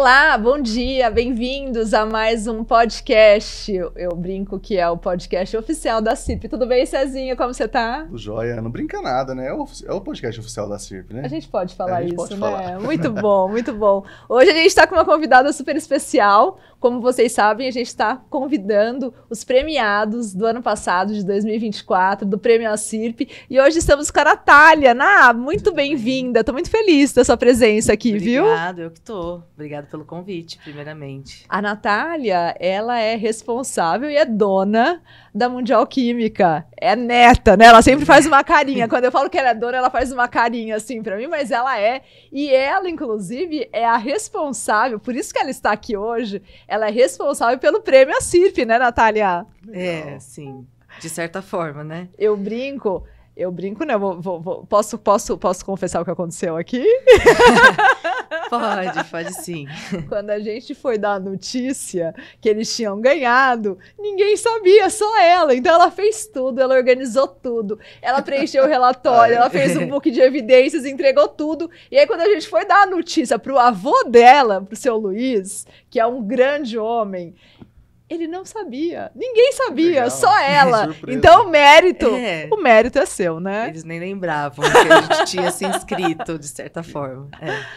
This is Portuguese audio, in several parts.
Olá, bom dia, bem-vindos a mais um podcast. Eu brinco que é o podcast oficial da CIRP. Tudo bem, Cezinha? Como você tá? Tudo jóia, não brinca nada, né? É o podcast oficial da CIRP, né? A gente pode falar gente isso, pode né? falar. Muito bom, muito bom. Hoje a gente está com uma convidada super especial. Como vocês sabem, a gente está convidando os premiados do ano passado, de 2024, do Prêmio CIRP. E hoje estamos com a Natália. Muito bem-vinda. Estou muito feliz da sua presença aqui, viu? Obrigada, eu que tô. Obrigada pelo convite, primeiramente. A Natália, ela é responsável e é dona da Mundial Química. É neta, né? Ela sempre faz uma carinha. Quando eu falo que ela é dona, ela faz uma carinha assim pra mim, mas ela é. E ela, inclusive, é a responsável, por isso que ela está aqui hoje, ela é responsável pelo Prêmio CIRP, né, Natália? É, sim. De certa forma, né? Eu brinco, né? Posso confessar o que aconteceu aqui? Pode sim. Quando a gente foi dar a notícia que eles tinham ganhado, ninguém sabia, só ela. Então ela fez tudo, ela organizou tudo, ela preencheu o relatório, ela fez um book de evidências, entregou tudo. E aí quando a gente foi dar a notícia pro avô dela, pro seu Luiz, que é um grande homem, ele não sabia. Ninguém sabia, legal. Só ela. Surpresa. Então o mérito é seu, né? Eles nem lembravam que a gente tinha se inscrito, de certa forma.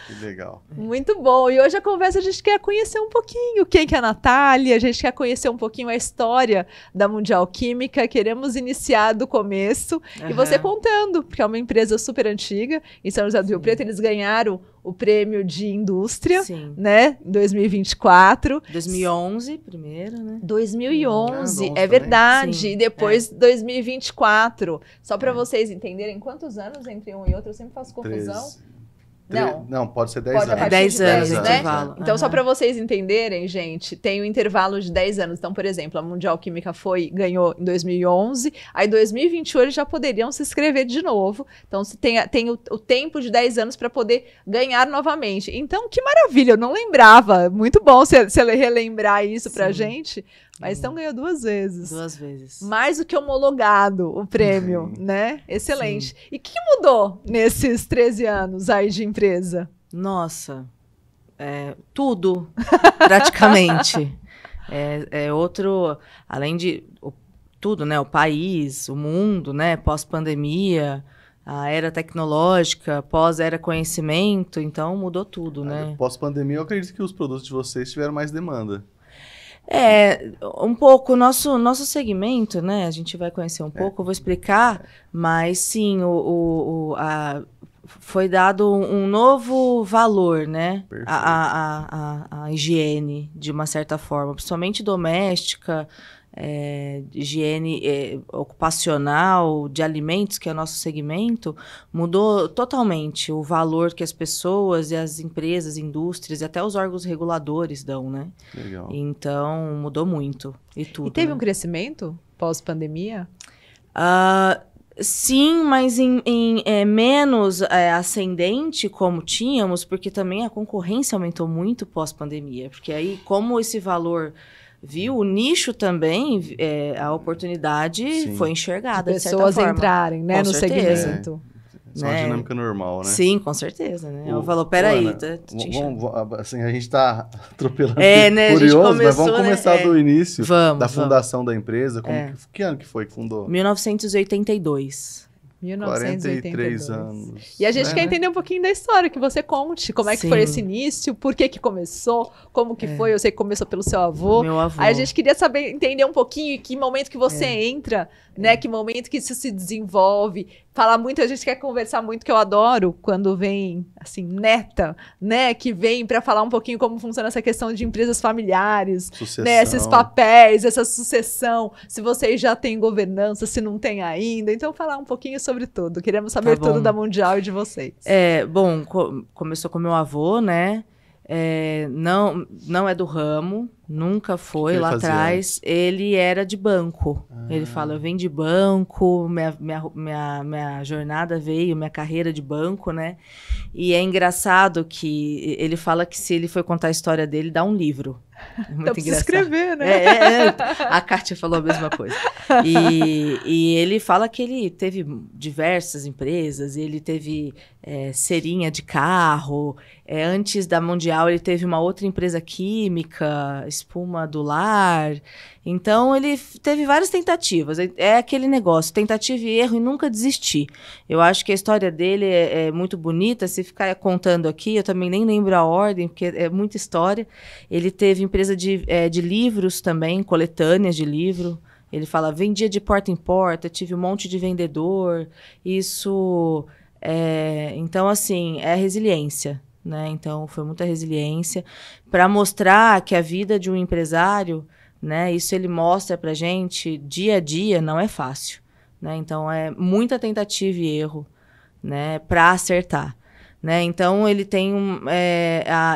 Que legal. Muito bom. E hoje a conversa a gente quer conhecer um pouquinho quem que é a Natália, a gente quer conhecer um pouquinho a história da Mundial Química, queremos iniciar do começo e você contando, porque é uma empresa super antiga, em São José do Rio Preto, eles ganharam o prêmio de indústria, né, em 2024. 2011 primeiro, né? 2011, é verdade, Sim, e depois 2024. Só para vocês entenderem quantos anos entre um e outro, eu sempre faço confusão. Não, pode ser 10 Pode, anos. 10 anos, né? intervalo. Então, só para vocês entenderem, gente, tem um intervalo de 10 anos. Então, por exemplo, a Mundial Química ganhou em 2011, aí em 2021 eles já poderiam se inscrever de novo. Então, tem o tempo de 10 anos para poder ganhar novamente. Então, que maravilha, eu não lembrava. Muito bom você relembrar isso pra gente. Mas então ganhou 2 vezes. 2 vezes. Mais do que homologado o prêmio, né? Excelente. Sim. E o que mudou nesses 13 anos aí de empresa? Nossa, tudo, praticamente. Outro, além de tudo, né? O país, o mundo, né? Pós-pandemia, a era tecnológica, pós-era conhecimento, então mudou tudo, né? Pós-pandemia, eu acredito que os produtos de vocês tiveram mais demanda. Um pouco, nosso segmento, né, a gente vai conhecer um pouco, eu vou explicar, mas sim, foi dado um novo valor, né, à higiene, de uma certa forma, principalmente doméstica, higiene ocupacional, de alimentos, que é o nosso segmento, mudou totalmente o valor que as pessoas e as empresas, indústrias e até os órgãos reguladores dão, né? Legal. Então, mudou muito. E tudo. E teve um crescimento pós-pandemia? Sim, mas em menos ascendente como tínhamos, porque também a concorrência aumentou muito pós-pandemia. Porque aí, como esse valor... o nicho também, a oportunidade foi enxergada, de certa forma. Pessoas entrarem, né, no segmento. É uma dinâmica normal, né? Sim, com certeza, né? Eu falo, peraí... assim, a gente tá atropelando né, curioso, mas vamos começar do início da fundação da empresa. Que ano que foi que fundou? 1982. 1983 anos. E a gente quer entender um pouquinho da história, que você conte. Como é que foi esse início, por que começou, como que foi. Eu sei que começou pelo seu avô. Meu avô. Aí a gente queria entender um pouquinho que momento que você entra, né? Que momento que isso se desenvolve. Falar muito, a gente quer conversar muito, que eu adoro quando vem, assim, neta, né? Que vem para falar um pouquinho como funciona essa questão de empresas familiares, né? Esses papéis, essa sucessão, se vocês já têm governança, se não tem ainda. Então, falar um pouquinho sobre tudo. Queremos saber tudo da Mundial e de vocês. Bom, começou com meu avô, né? Não é do ramo, Nunca foi lá atrás. Ele era de banco. Ele fala, eu venho de banco, minha jornada veio, minha carreira de banco, né? E é engraçado que ele fala que se ele for contar a história dele, dá um livro. É muito engraçado. Escrever, né? A Kátia falou a mesma coisa. E ele fala que ele teve diversas empresas, ele teve cerinha de carro, antes da Mundial ele teve uma outra empresa química, espuma do lar. Então ele teve várias tentativas, é aquele negócio, tentativa e erro e nunca desistir. Eu acho que a história dele é muito bonita, se ficar contando aqui, eu também nem lembro a ordem, porque é muita história. Ele teve empresa de livros também, coletâneas de livro. Ele fala, vendia de porta em porta, tive um monte de vendedor. Isso, então assim, é resiliência, né? Então foi muita resiliência para mostrar que a vida de um empresário, né? Isso ele mostra pra gente dia a dia, não é fácil, né? Então é muita tentativa e erro, né? Para acertar. Né? Então, ele tem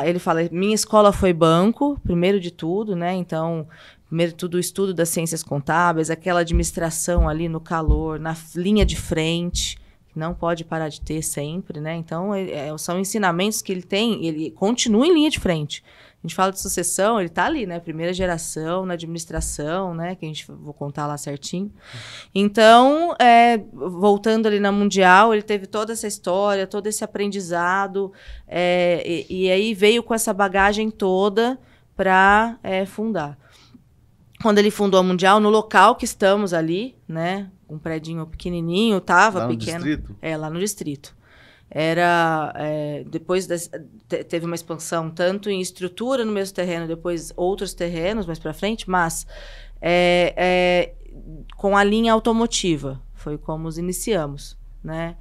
ele fala, minha escola foi banco, primeiro de tudo, né? Então, primeiro de tudo, o estudo das ciências contábeis, aquela administração ali no calor, na linha de frente, que não pode parar de ter sempre, né? Então, são ensinamentos que ele tem, ele continua em linha de frente. A gente fala de sucessão, ele está ali, né? Primeira geração, na administração, né? Que vou contar lá certinho. Então, voltando ali na Mundial, ele teve toda essa história, todo esse aprendizado, e aí veio com essa bagagem toda para fundar. Quando ele fundou a Mundial, no local que estamos ali, né? Um predinho pequenininho, estava pequeno. Lá no distrito? Lá no distrito. Depois teve uma expansão tanto em estrutura no mesmo terreno, depois outros terrenos mais para frente, mas com a linha automotiva, foi como nos iniciamos, né?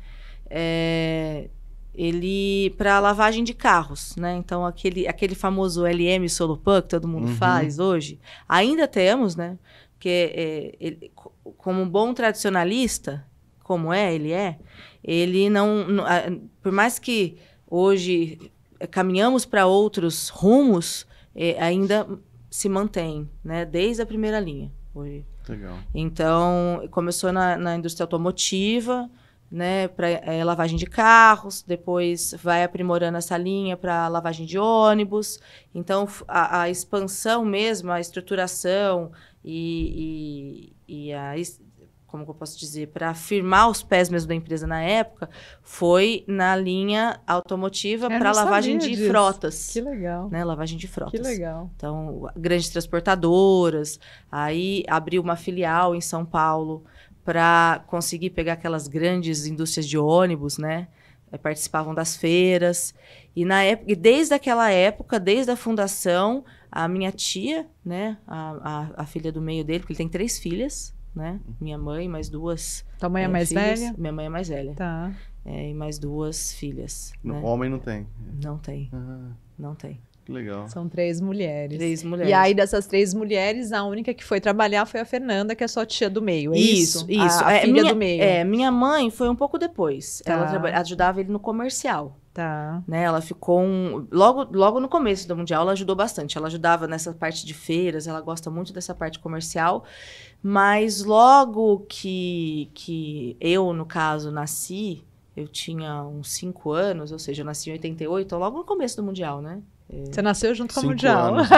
Ele para lavagem de carros, né? Então aquele famoso LM Solupan que todo mundo faz hoje, ainda temos, né? Porque ele, como um bom tradicionalista, como ele não, por mais que hoje caminhamos para outros rumos, ainda se mantém, né? Desde a primeira linha. Hoje. Legal. Então, começou na indústria automotiva, né? Para lavagem de carros, depois vai aprimorando essa linha para lavagem de ônibus. Então, a expansão mesmo, a estruturação e como que eu posso dizer, para firmar os pés mesmo da empresa na época, foi na linha automotiva para lavagem de frotas. Que legal. Né? Lavagem de frotas. Que legal. Então, grandes transportadoras, aí abriu uma filial em São Paulo para conseguir pegar aquelas grandes indústrias de ônibus, né? Participavam das feiras. E desde aquela época, desde a fundação, a minha tia, né? A filha do meio dele, porque ele tem 3 filhas, né? Minha mãe, mais 2 Tua mãe é mais filhas. velha? Minha mãe é mais velha. Tá. E mais 2 filhas. Né? Homem não tem? Não tem. Não tem. Que legal. São 3 mulheres. 3 mulheres. E aí, dessas 3 mulheres, a única que foi trabalhar foi a Fernanda, que é sua tia do meio, é isso? Isso. A filha do meio. Minha mãe foi um pouco depois. Tá. Ela ajudava ele no comercial. Tá. Né? Ela ficou logo no começo da Mundial, ela ajudou bastante. Ela ajudava nessa parte de feiras, ela gosta muito dessa parte comercial. Mas logo que eu, no caso, nasci, eu tinha uns 5 anos, ou seja, eu nasci em 88, logo no começo do Mundial, né? Você nasceu junto com a Mundial. Anos,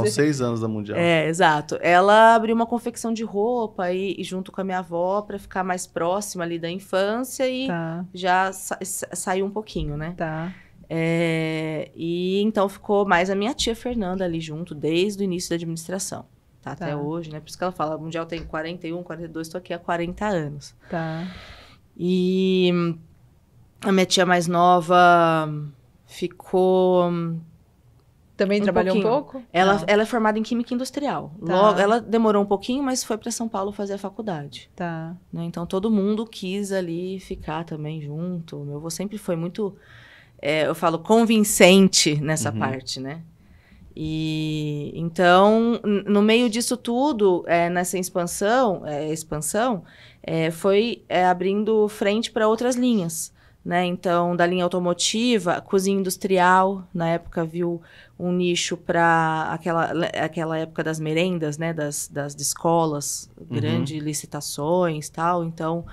né? 6 anos da Mundial. Exato. Ela abriu uma confecção de roupa e junto com a minha avó para ficar mais próxima ali da infância e já saiu um pouquinho, né? Tá. E então ficou mais a minha tia Fernanda ali junto desde o início da administração. Tá até hoje, né? Por isso que ela fala, a Mundial tem 41, 42, estou aqui há 40 anos. Tá. E a minha tia mais nova ficou... Também trabalhou um pouco? Ela é formada em Química Industrial. Tá. Logo, ela demorou um pouquinho, mas foi para São Paulo fazer a faculdade. Tá. Né? Então, todo mundo quis ali ficar também junto. Meu avô sempre foi muito, eu falo, convincente nessa parte, né? E então, no meio disso tudo, nessa expansão, foi abrindo frente para outras linhas. né? Então, da linha automotiva, cozinha industrial, na época viu um nicho para aquela época das merendas, né? Das escolas, grandes licitações e tal. Então,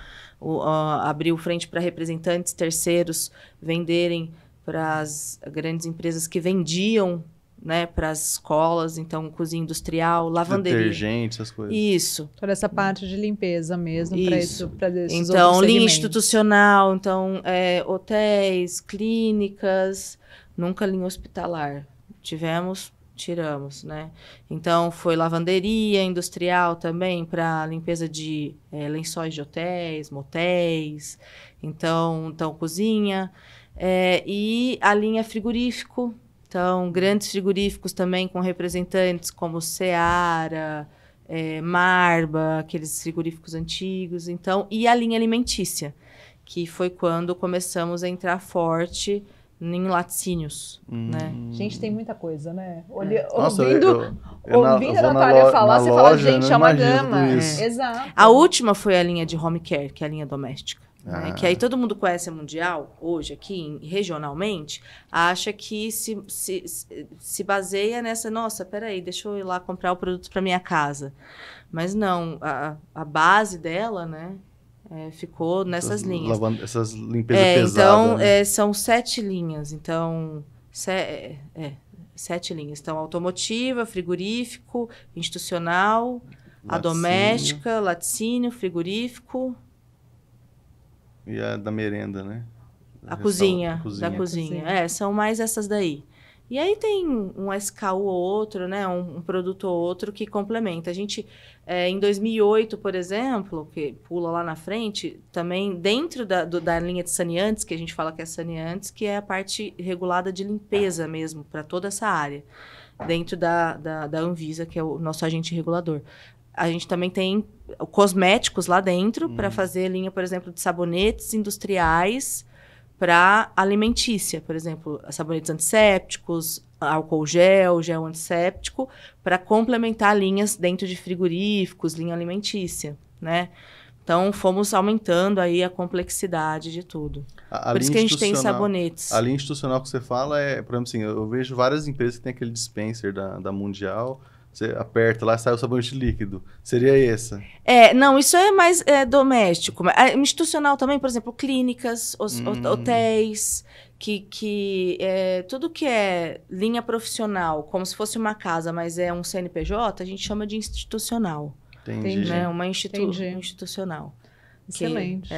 abriu frente para representantes terceiros venderem para as grandes empresas que vendiam, né, para as escolas. Então, cozinha industrial, lavanderia. Detergente, essas coisas. Isso. Toda essa parte de limpeza mesmo, para isso. Então, linha institucional, então, hotéis, clínicas, nunca linha hospitalar. Tiramos, né? Então, foi lavanderia industrial também para limpeza de lençóis de hotéis, motéis. Então cozinha. E a linha frigorífico. Então, grandes frigoríficos também com representantes como Seara, Marba, aqueles frigoríficos antigos. Então, e a linha alimentícia, que foi quando começamos a entrar forte em laticínios, né? Gente, tem muita coisa, né? Nossa, ouvindo a Natália falar, você fala, gente, é uma gama. Exato. A última foi a linha de home care, que é a linha doméstica. Né? Que aí todo mundo conhece a Mundial, hoje, aqui, regionalmente, acha que se baseia nessa, nossa, peraí, deixa eu ir lá comprar o produto para minha casa. Mas não, a base dela, né, ficou nessas linhas. Essas limpezas pesadas. Então, né? São 7 linhas. Então, 7 linhas. Então, automotiva, frigorífico, institucional, laticínio. A doméstica, laticínio, frigorífico... E a da merenda, né? Da cozinha. São mais essas daí. E aí tem um SKU ou outro, né? Um produto ou outro que complementa. A gente, em 2008, por exemplo, que pula lá na frente, também dentro da linha de saneantes, que a gente fala que é saneantes, que é a parte regulada de limpeza mesmo, para toda essa área. Dentro da Anvisa, que é o nosso agente regulador. A gente também tem cosméticos lá dentro para fazer linha, por exemplo, de sabonetes industriais para alimentícia. Por exemplo, sabonetes antissépticos, álcool gel antisséptico, para complementar linhas dentro de frigoríficos, linha alimentícia, né? Então, fomos aumentando aí a complexidade de tudo. Por isso que a gente tem sabonetes. A linha institucional que você fala por exemplo, assim, eu vejo várias empresas que tem aquele dispenser da Mundial. Você aperta lá e sai o sabonete líquido. Seria essa? Não, isso é mais doméstico. Institucional também, por exemplo, clínicas, hotéis, tudo que é linha profissional, como se fosse uma casa, mas é um CNPJ, a gente chama de institucional. Entendi. Né? Uma institucional. Excelente.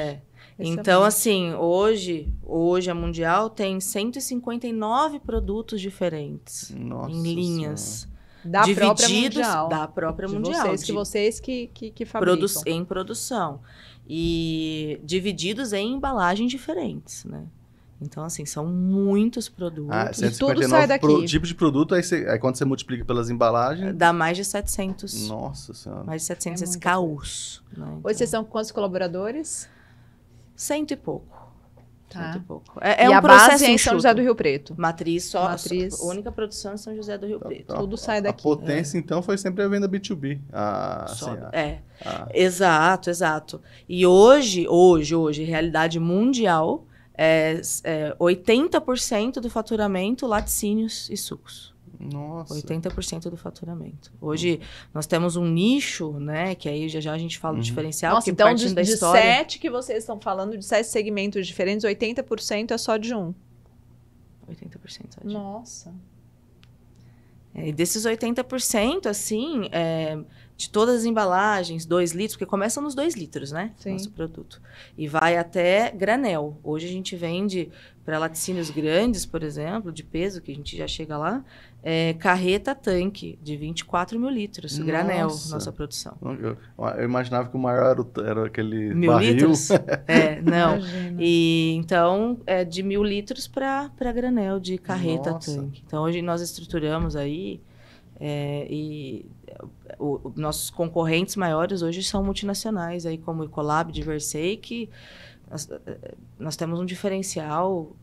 Então, assim, hoje a Mundial tem 159 produtos diferentes em linhas. Senhora. Da própria Mundial. Da própria Mundial. Vocês que fabricam. Em produção. E divididos em embalagens diferentes, né? Então, assim, são muitos produtos. E tudo sai daqui. Tipo de produto, aí quando você multiplica pelas embalagens... Dá mais de 700. Nossa Senhora. Mais de 700 SKUs. Né? Então, hoje vocês são quantos colaboradores? 100 e pouco. Tá. 100 e pouco. E um a base é em São José do Rio Preto? Matriz. Única produção em São José do Rio Preto. Tudo sai daqui. A potência, então, foi sempre a venda B2B. Exato. E hoje, realidade mundial, 80% do faturamento laticínios e sucos. Nossa. 80% do faturamento. Hoje, nós temos um nicho, né? Que aí já a gente fala do diferencial. Nossa, então de 7 que vocês estão falando, de 7 segmentos diferentes, 80% é só de um. 80% só de um. Nossa. E desses 80%, assim, de todas as embalagens, 2 litros, porque começa nos 2 litros, né? Sim. Nosso produto. E vai até granel. Hoje a gente vende para laticínios grandes, por exemplo, de peso, que a gente já chega lá, carreta tanque de 24 mil litros, granel, nossa produção. Eu imaginava que o maior era aquele 1000 barril. litros? Não. Imagina. E então, é de 1000 litros para granel de carreta tanque. Então, hoje nós estruturamos aí nossos concorrentes maiores hoje são multinacionais, aí como Ecolab, Diversey, que nós temos um diferencial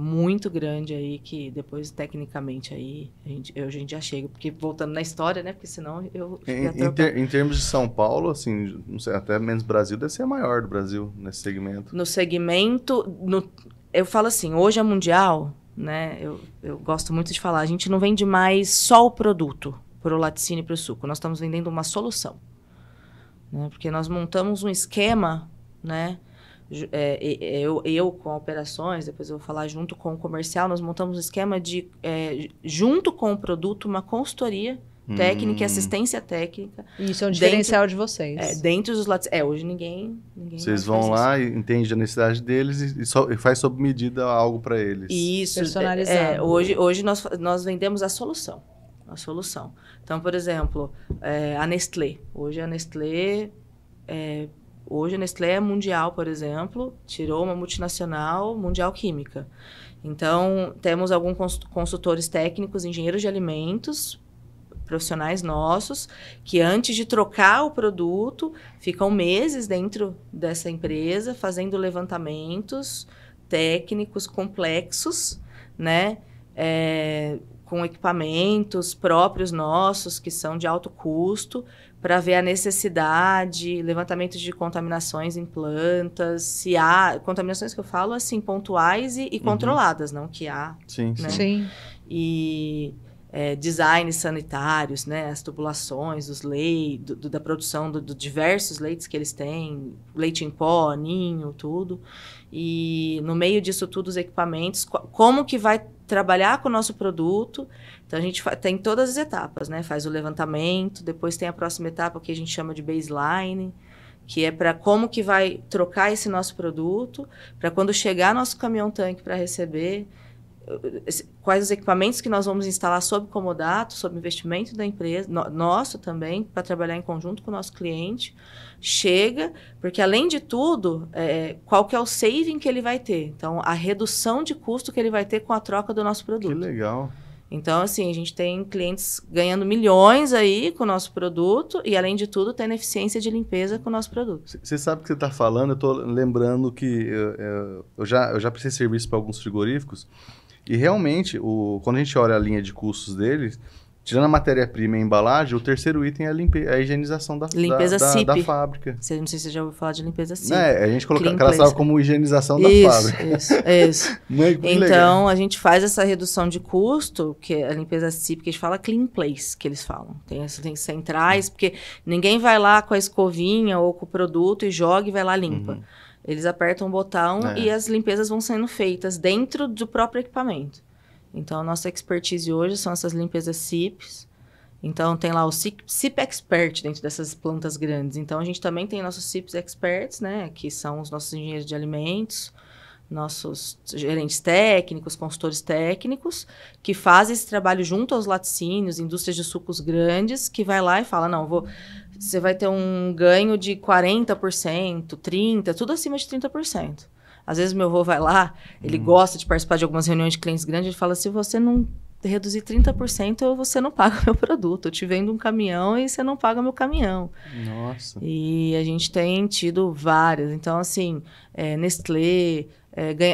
muito grande aí, que depois, tecnicamente, aí a gente já chega. Porque, voltando na história, né? Porque senão eu... Em termos de São Paulo, assim, não sei, até menos Brasil, deve ser a maior do Brasil nesse segmento. No segmento... eu falo assim, hoje a Mundial, né? Eu gosto muito de falar, a gente não vende mais só o produto para o laticínio e para o suco. Nós estamos vendendo uma solução. Né? Porque nós montamos um esquema, né? Eu com operações, depois eu vou falar junto com o comercial, nós montamos um esquema de, junto com o produto, uma consultoria técnica e assistência técnica. Isso é um diferencial de vocês. Dentro dos laticínios. Hoje ninguém vocês vão lá e entendem a necessidade deles e faz sob medida algo para eles. Isso. Personalizado. Hoje nós vendemos a solução. Então, por exemplo, a Nestlé. Hoje a Nestlé é mundial, por exemplo, tirou uma multinacional, Mundial Química. Então, temos alguns consultores técnicos, engenheiros de alimentos, profissionais nossos, que antes de trocar o produto, ficam meses dentro dessa empresa, fazendo levantamentos técnicos complexos, né? Com equipamentos próprios nossos, que são de alto custo, para ver a necessidade, levantamento de contaminações em plantas, se há... Contaminações que eu falo, assim, pontuais e controladas, não que há. Sim, né? Sim. E designs sanitários, né? As tubulações, os leites, da produção de diversos leites que eles têm, leite em pó, ninho, tudo. E no meio disso tudo, os equipamentos, como que vai trabalhar com o nosso produto. Então, a gente tem todas as etapas, né? Faz o levantamento, depois tem a próxima etapa que a gente chama de baseline, que é para como que vai trocar esse nosso produto, para quando chegar nosso caminhão-tanque para receber, quais os equipamentos que nós vamos instalar sob comodato, sob investimento da empresa, nosso também, para trabalhar em conjunto com o nosso cliente. Chega, porque além de tudo, qual que é o saving que ele vai ter? Então, a redução de custo que ele vai ter com a troca do nosso produto. Que legal. Então, assim, a gente tem clientes ganhando milhões aí com o nosso produto e, além de tudo, tendo eficiência de limpeza com o nosso produto. Você sabe o que você está falando? Eu estou lembrando que eu já prestei serviço para alguns frigoríficos e, realmente, quando a gente olha a linha de custos deles, tirando a matéria-prima e a embalagem, o terceiro item é a higienização da fábrica. Não sei se você já ouviu falar de limpeza CIP. A gente cadastrava como higienização da fábrica. Isso. Muito então, legal. A gente faz essa redução de custo, que é a limpeza CIP, que a gente fala clean place, que eles falam. Tem centrais, porque ninguém vai lá com a escovinha ou com o produto e joga e vai lá limpa. Uhum. Eles apertam um botão e as limpezas vão sendo feitas dentro do próprio equipamento. Então, a nossa expertise hoje são essas limpezas CIPs. Então, tem lá o CIP Expert dentro dessas plantas grandes. Então, a gente também tem nossos CIPs Experts, né? Que são os nossos engenheiros de alimentos, nossos gerentes técnicos, consultores técnicos, que fazem esse trabalho junto aos laticínios, indústrias de sucos grandes, que vai lá e fala, você vai ter um ganho de 40%, 30%, tudo acima de 30%. Às vezes meu avô vai lá, ele gosta de participar de algumas reuniões de clientes grandes, ele fala, se você não reduzir 30%, você não paga meu produto. Eu te vendo um caminhão e você não paga meu caminhão. Nossa. E a gente tem tido várias. Então, assim, Nestlé,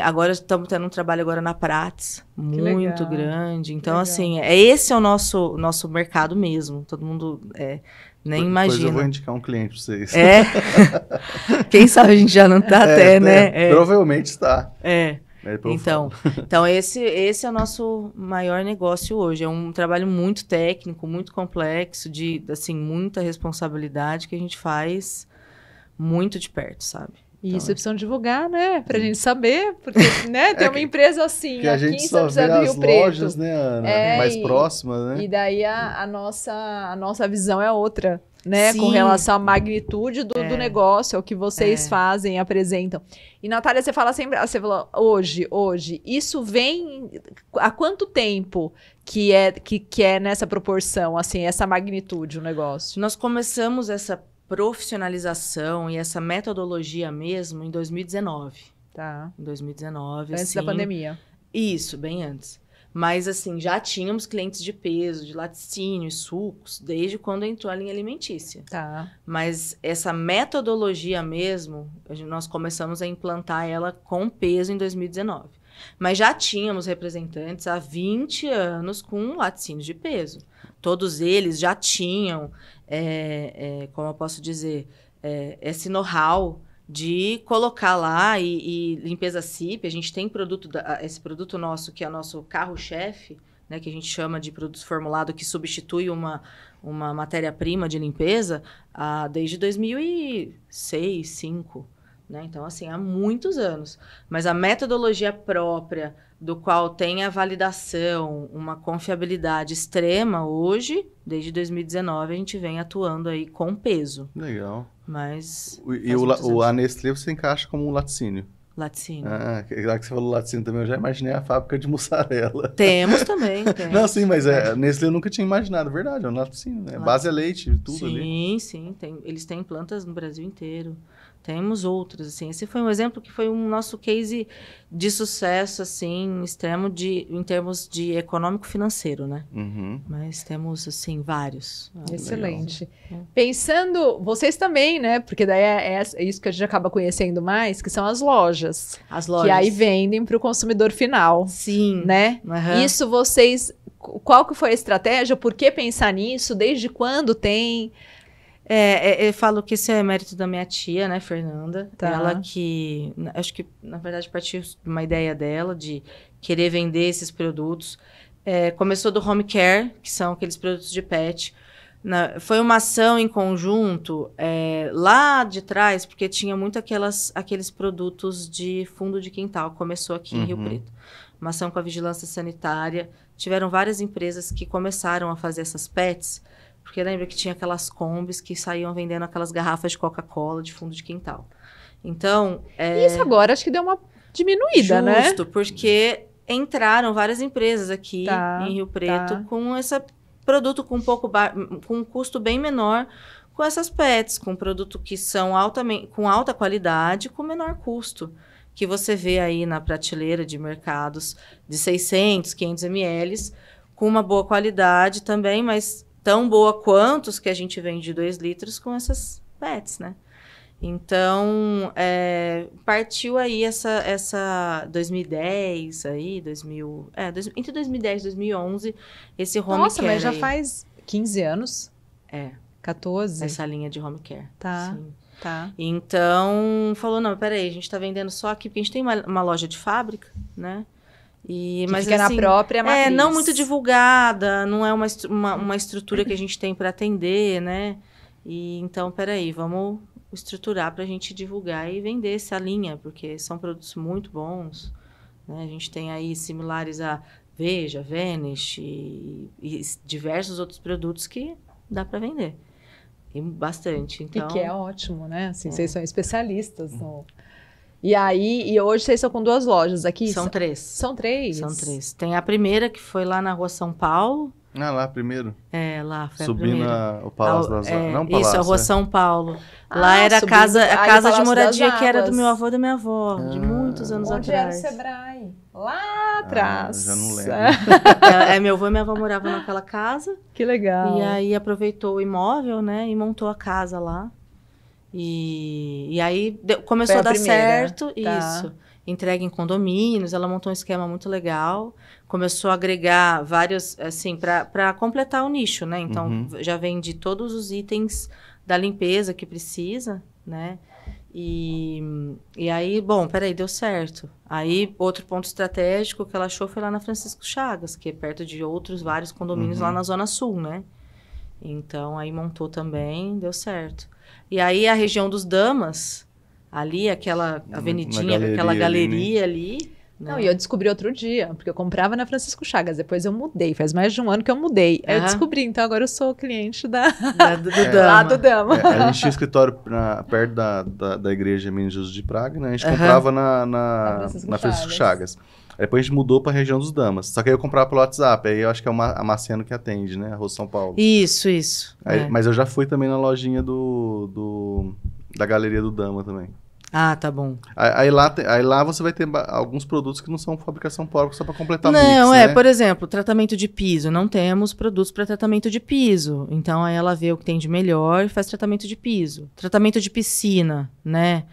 agora estamos tendo um trabalho agora na Prats, muito grande. Então, assim, esse é o nosso mercado mesmo. Todo mundo... nem imagina. Depois eu vou indicar um cliente para vocês. Quem sabe a gente já não está até, né? Provavelmente está. Então esse é o nosso maior negócio hoje. É um trabalho muito técnico, muito complexo, de assim, muita responsabilidade que a gente faz muito de perto, sabe? E isso vocês precisam divulgar, né? Pra gente saber, porque, né, tem uma empresa assim, que a aqui gente em só São José vê do Rio as Preto. lojas, né, Ana? Mais próximas, né? E daí a nossa visão é outra, né? Sim. Com relação à magnitude do negócio, ao que vocês fazem, apresentam. E, Natália, você fala sempre, você falou, hoje, isso vem há quanto tempo que é nessa proporção, assim, essa magnitude o negócio? Nós começamos essa profissionalização e essa metodologia mesmo em 2019. Tá. Em 2019, Antes da pandemia. Isso, bem antes. Mas, assim, já tínhamos clientes de peso, de laticínio e sucos, desde quando entrou a linha alimentícia. Tá. Mas essa metodologia mesmo, nós começamos a implantar ela com peso em 2019. Mas já tínhamos representantes há 20 anos com laticínios de peso. Todos eles já tinham, como eu posso dizer, esse know-how de colocar lá e limpeza CIP. A gente tem esse produto nosso, que é o nosso carro-chefe, né, que a gente chama de produto formulado, que substitui uma matéria-prima de limpeza desde 2006, 2005. Né? Então, assim, há muitos anos. Mas a metodologia própria, do qual tem a validação, uma confiabilidade extrema hoje, desde 2019, a gente vem atuando aí com peso. Legal. Mas... E a Nestlé você encaixa como um laticínio? Laticínio. Já que você falou laticínio também, eu já imaginei a fábrica de mussarela. Temos também. Não, sim, mas a Nestlé eu nunca tinha imaginado, verdade, é um laticínio, né? Base é leite, tudo ali. Sim, eles têm plantas no Brasil inteiro. Temos outros, assim. Esse foi um exemplo que foi um nosso case de sucesso, assim, extremo em termos de econômico-financeiro, né? Uhum. Mas temos, assim, vários. Excelente. Pensando, vocês também, né? Porque daí é isso que a gente acaba conhecendo mais, que são as lojas. As lojas. Que aí vendem para o consumidor final. Sim. Né? Uhum. Isso vocês... Qual que foi a estratégia? Por que pensar nisso? Desde quando tem... Eu falo que isso é mérito da minha tia, né, Fernanda? Tá. Ela que, acho que, na verdade, partiu de uma ideia dela de querer vender esses produtos. Começou do home care, que são aqueles produtos de pet. Foi uma ação em conjunto lá de trás, porque tinha muito aqueles produtos de fundo de quintal. Começou aqui em Rio Preto. Uma ação com a vigilância sanitária. Tiveram várias empresas que começaram a fazer essas pets. Porque lembra que tinha aquelas combis que saíam vendendo aquelas garrafas de Coca-Cola de fundo de quintal. Então... Isso agora acho que deu uma diminuída, né? Justo, porque entraram várias empresas aqui em Rio Preto com esse produto com um custo bem menor, com essas pets, com produto que são com alta qualidade, com menor custo. Que você vê aí na prateleira de mercados de 600, 500 ml, com uma boa qualidade também, mas... tão boa quanto os que a gente vende de 2 litros com essas pets, né? Então, partiu aí essa 2010, aí, entre 2010 e 2011, esse home care. Nossa, mas já faz 15 anos? 14? Essa linha de home care. Tá, sim. tá. Então, falou, não, peraí, a gente tá vendendo só aqui, porque a gente tem uma loja de fábrica, né? Mas fica assim, na própria matriz. Não muito divulgada, não é uma estrutura que a gente tem para atender, né? E então, peraí, vamos estruturar para a gente divulgar e vender essa linha, porque são produtos muito bons, né? A gente tem aí similares a Veja, Vanish e diversos outros produtos que dá para vender. E bastante, então... E que é ótimo, né? Assim, vocês são especialistas no... E hoje vocês estão com 2 lojas aqui? São 3. São 3? São 3. Tem a primeira, que foi lá na Rua São Paulo. Lá primeiro. Lá foi subindo a primeira. O Palácio das Águas. Não, Palácio, isso, a Rua São Paulo. Lá era a subindo, casa de Palácio moradia das que era do Águas. meu avô e da minha avó, de muitos anos Onde atrás. era o Sebrae? Lá atrás. Já não lembro. Meu avô e minha avó moravam naquela casa. Que legal. E aí aproveitou o imóvel, né, e montou a casa lá. E aí começou a dar certo, isso. Entrega em condomínios, ela montou um esquema muito legal. Começou a agregar vários, assim, para completar o nicho, né? Então, já vende todos os itens da limpeza que precisa, né? E aí, bom, peraí, deu certo. Aí, outro ponto estratégico que ela achou foi lá na Francisco Chagas, que é perto de outros vários condomínios lá na Zona Sul, né? Então, aí montou também, deu certo. E aí, a região dos Damas, ali, aquela avenidinha, aquela galeria ali. Né? Não, e eu descobri outro dia, porque eu comprava na Francisco Chagas, depois eu mudei, faz mais de um ano que eu mudei. Aí eu descobri, então agora eu sou cliente do Dama. Lá do Dama. A gente tinha escritório perto da igreja Minas Jesus de Praga, né? A gente comprava na Francisco Chagas. Aí depois a gente mudou pra região dos Damas. Só que aí eu comprava pelo WhatsApp, aí eu acho que é a Marciano que atende, né? A Rua São Paulo. Isso. Aí, mas eu já fui também na lojinha da Galeria do Dama também. Ah, tá bom. Aí lá você vai ter alguns produtos que não são fabricação própria, só para completar mix, Não, né? por exemplo, tratamento de piso. Não temos produtos para tratamento de piso. Então, aí ela vê o que tem de melhor e faz tratamento de piso. Tratamento de piscina, né?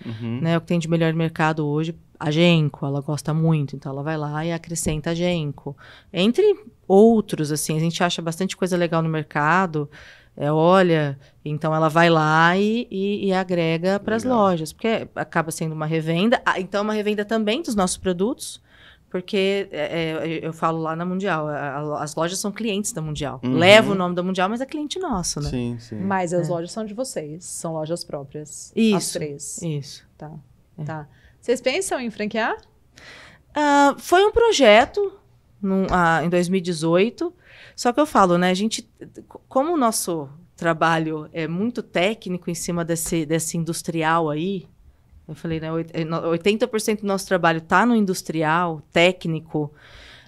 O que tem de melhor no mercado hoje, a Genco, ela gosta muito, então ela vai lá e acrescenta a Genco. Entre outros, assim, a gente acha bastante coisa legal no mercado, olha, então ela vai lá e agrega para as lojas, porque acaba sendo uma revenda. Então é uma revenda também dos nossos produtos, porque eu falo lá na Mundial, as lojas são clientes da Mundial. Leva o nome da Mundial, mas é cliente nosso, né? Sim, sim. Mas as lojas são de vocês, são lojas próprias. Isso, as 3. Isso. Tá, tá. Vocês pensam em franquear? Foi um projeto em 2018, só que eu falo, né, como o nosso trabalho é muito técnico em cima desse industrial aí, eu falei, né, 80% do nosso trabalho está no industrial, técnico.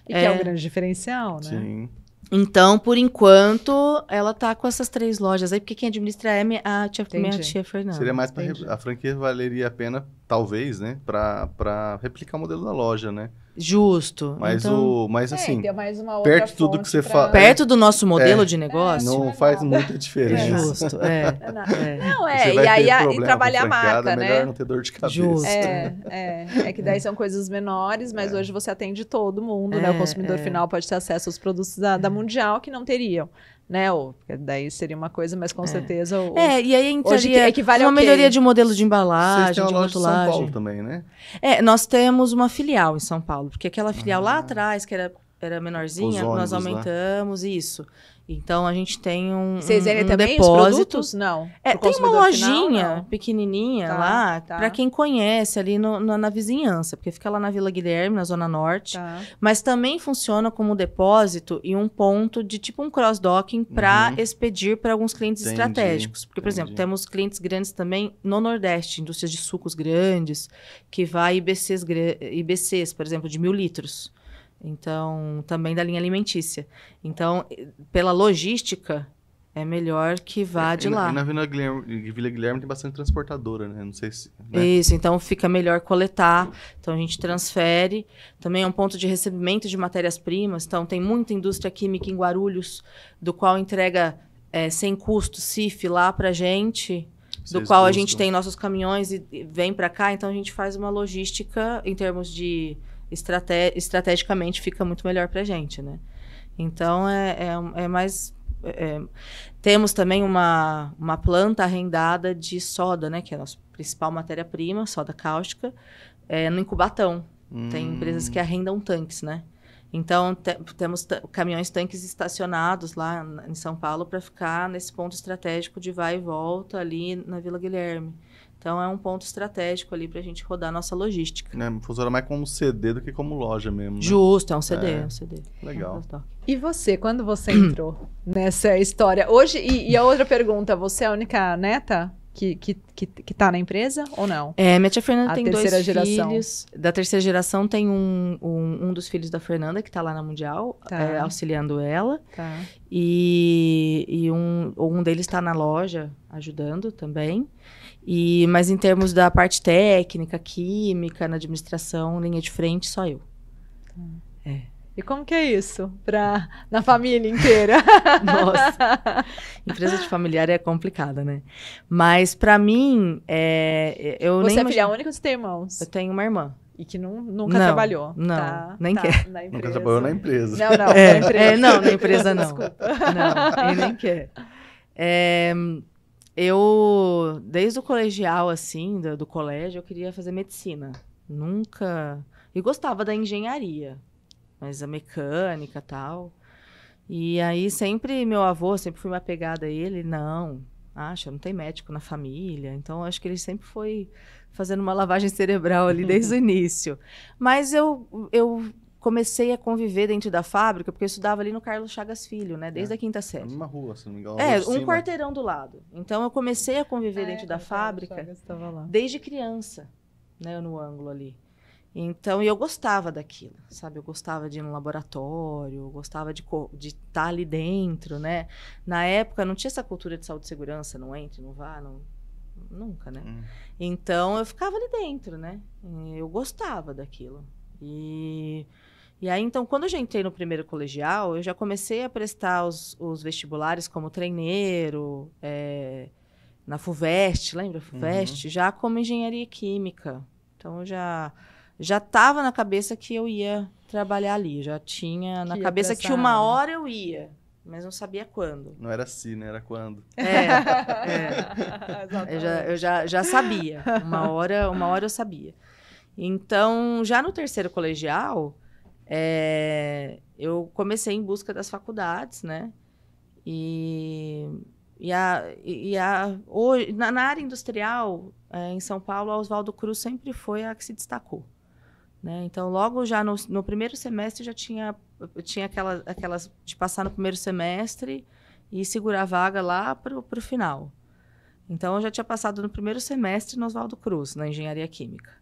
E que é um grande diferencial, né? Sim. Então, por enquanto, ela tá com essas 3 lojas aí, porque quem administra é minha tia Fernanda. Seria mais para a franquia valeria a pena, talvez, né, para replicar o modelo da loja, né? Justo. Mas então, assim, tem mais uma outra perto de tudo que você fala, perto do nosso modelo de negócio, não faz muita diferença. Justo. Não, Você e aí e trabalhar a marca, é né? melhor não ter dor de cabeça. Justo. É que daí são coisas menores, mas hoje você atende todo mundo, né? O consumidor final pode ter acesso aos produtos da Mundial que não teriam, né? Porque daí seria uma coisa, mas com certeza... e aí entraria equivale uma ao quê? melhoria de modelo de Vocês embalagem, têm uma de loja em São rotulagem. Paulo também, né? Nós temos uma filial em São Paulo, porque aquela filial lá atrás, que era menorzinha, Os nós ônibus aumentamos isso. Então, a gente tem um Vocês vendem também depósito. os produtos? Não. Pro Tem uma consumidor lojinha final, não? pequenininha lá, tá. para quem conhece ali na vizinhança, porque fica lá na Vila Guilherme, na Zona Norte. Tá. Mas também funciona como depósito e um ponto de tipo um cross-docking para expedir para alguns clientes estratégicos. Porque, por exemplo, temos clientes grandes também no Nordeste, indústrias de sucos grandes, que vai IBCs, por exemplo, de 1.000 litros. Então, também da linha alimentícia. Então, pela logística, é melhor que vá de lá. E na Vila Guilherme tem bastante transportadora, né? Não sei se... Né? Isso, então fica melhor coletar. Então, a gente transfere. Também é um ponto de recebimento de matérias-primas. Então, tem muita indústria química em Guarulhos, do qual entrega sem custo CIF lá pra gente, do qual a gente tem nossos caminhões e vem para cá. Então, a gente faz uma logística em termos de... estrategicamente fica muito melhor para a gente, né? Então, é mais... temos também uma planta arrendada de soda, né? Que é a nossa principal matéria-prima, soda cáustica, no Incubatão. Tem empresas que arrendam tanques, né? Então, temos caminhões-tanques estacionados lá em São Paulo para ficar nesse ponto estratégico de vai e volta ali na Vila Guilherme. Então, é um ponto estratégico ali para a gente rodar a nossa logística. Funciona mais como CD do que como loja mesmo, né? Justo, é um CD. É um CD. Legal. E você, quando você entrou nessa história? Hoje, e a outra pergunta, você é a única neta que tá na empresa ou não? Minha tia Fernanda tem 2 geração. filhos. Da terceira geração tem um dos filhos da Fernanda, que tá lá na Mundial, auxiliando ela. Tá. E um deles tá na loja, ajudando também. Mas em termos da parte técnica, química, na administração, linha de frente, só eu. E como que é isso na família inteira? Nossa, empresa de familiar é complicada, né? Mas pra mim, eu Você nem é filha única ou você tem irmãos? Eu tenho uma irmã. E que nunca trabalhou? Não, nem quer. Nunca trabalhou na empresa. Não, na empresa. Não, na empresa não. Desculpa. Não, e nem quer. Eu, desde o colegial, assim, do colégio, eu queria fazer medicina. Nunca... E gostava da engenharia, mas a mecânica e tal. E aí, meu avô, sempre fui uma apegada a ele. Não tem médico na família. Então, acho que ele sempre foi fazendo uma lavagem cerebral ali desde o início. Mas eu comecei a conviver dentro da fábrica, porque eu estudava ali no Carlos Chagas Filho, né? Desde a 5ª série. Na mesma rua, se não me engano. Um quarteirão do lado. Então, eu comecei a conviver dentro da fábrica desde criança, né? No ângulo ali. Então, eu gostava daquilo, sabe? Eu gostava de ir no laboratório, eu gostava de estar ali dentro, né? Na época, não tinha essa cultura de saúde e segurança, não entre, não vá, nunca, né? Então, eu ficava ali dentro, né? Eu gostava daquilo. E aí, então, quando eu já entrei no primeiro colegial, eu já comecei a prestar os vestibulares como treineiro, na FUVEST, lembra? FUVEST, já como engenharia química. Então, eu já já estava na cabeça que eu ia trabalhar ali. Já tinha na cabeça que uma hora eu ia, mas não sabia quando. Não era se, né? Era quando. Eu já sabia. Uma hora eu sabia. Então, já no terceiro colegial, eu comecei em busca das faculdades, né? Hoje, na área industrial, em São Paulo, a Oswaldo Cruz sempre foi a que se destacou, né? Então, logo já no primeiro semestre, já tinha aquelas de passar no primeiro semestre e segurar a vaga lá para o final. Então, eu já tinha passado no primeiro semestre no Oswaldo Cruz, na Engenharia Química.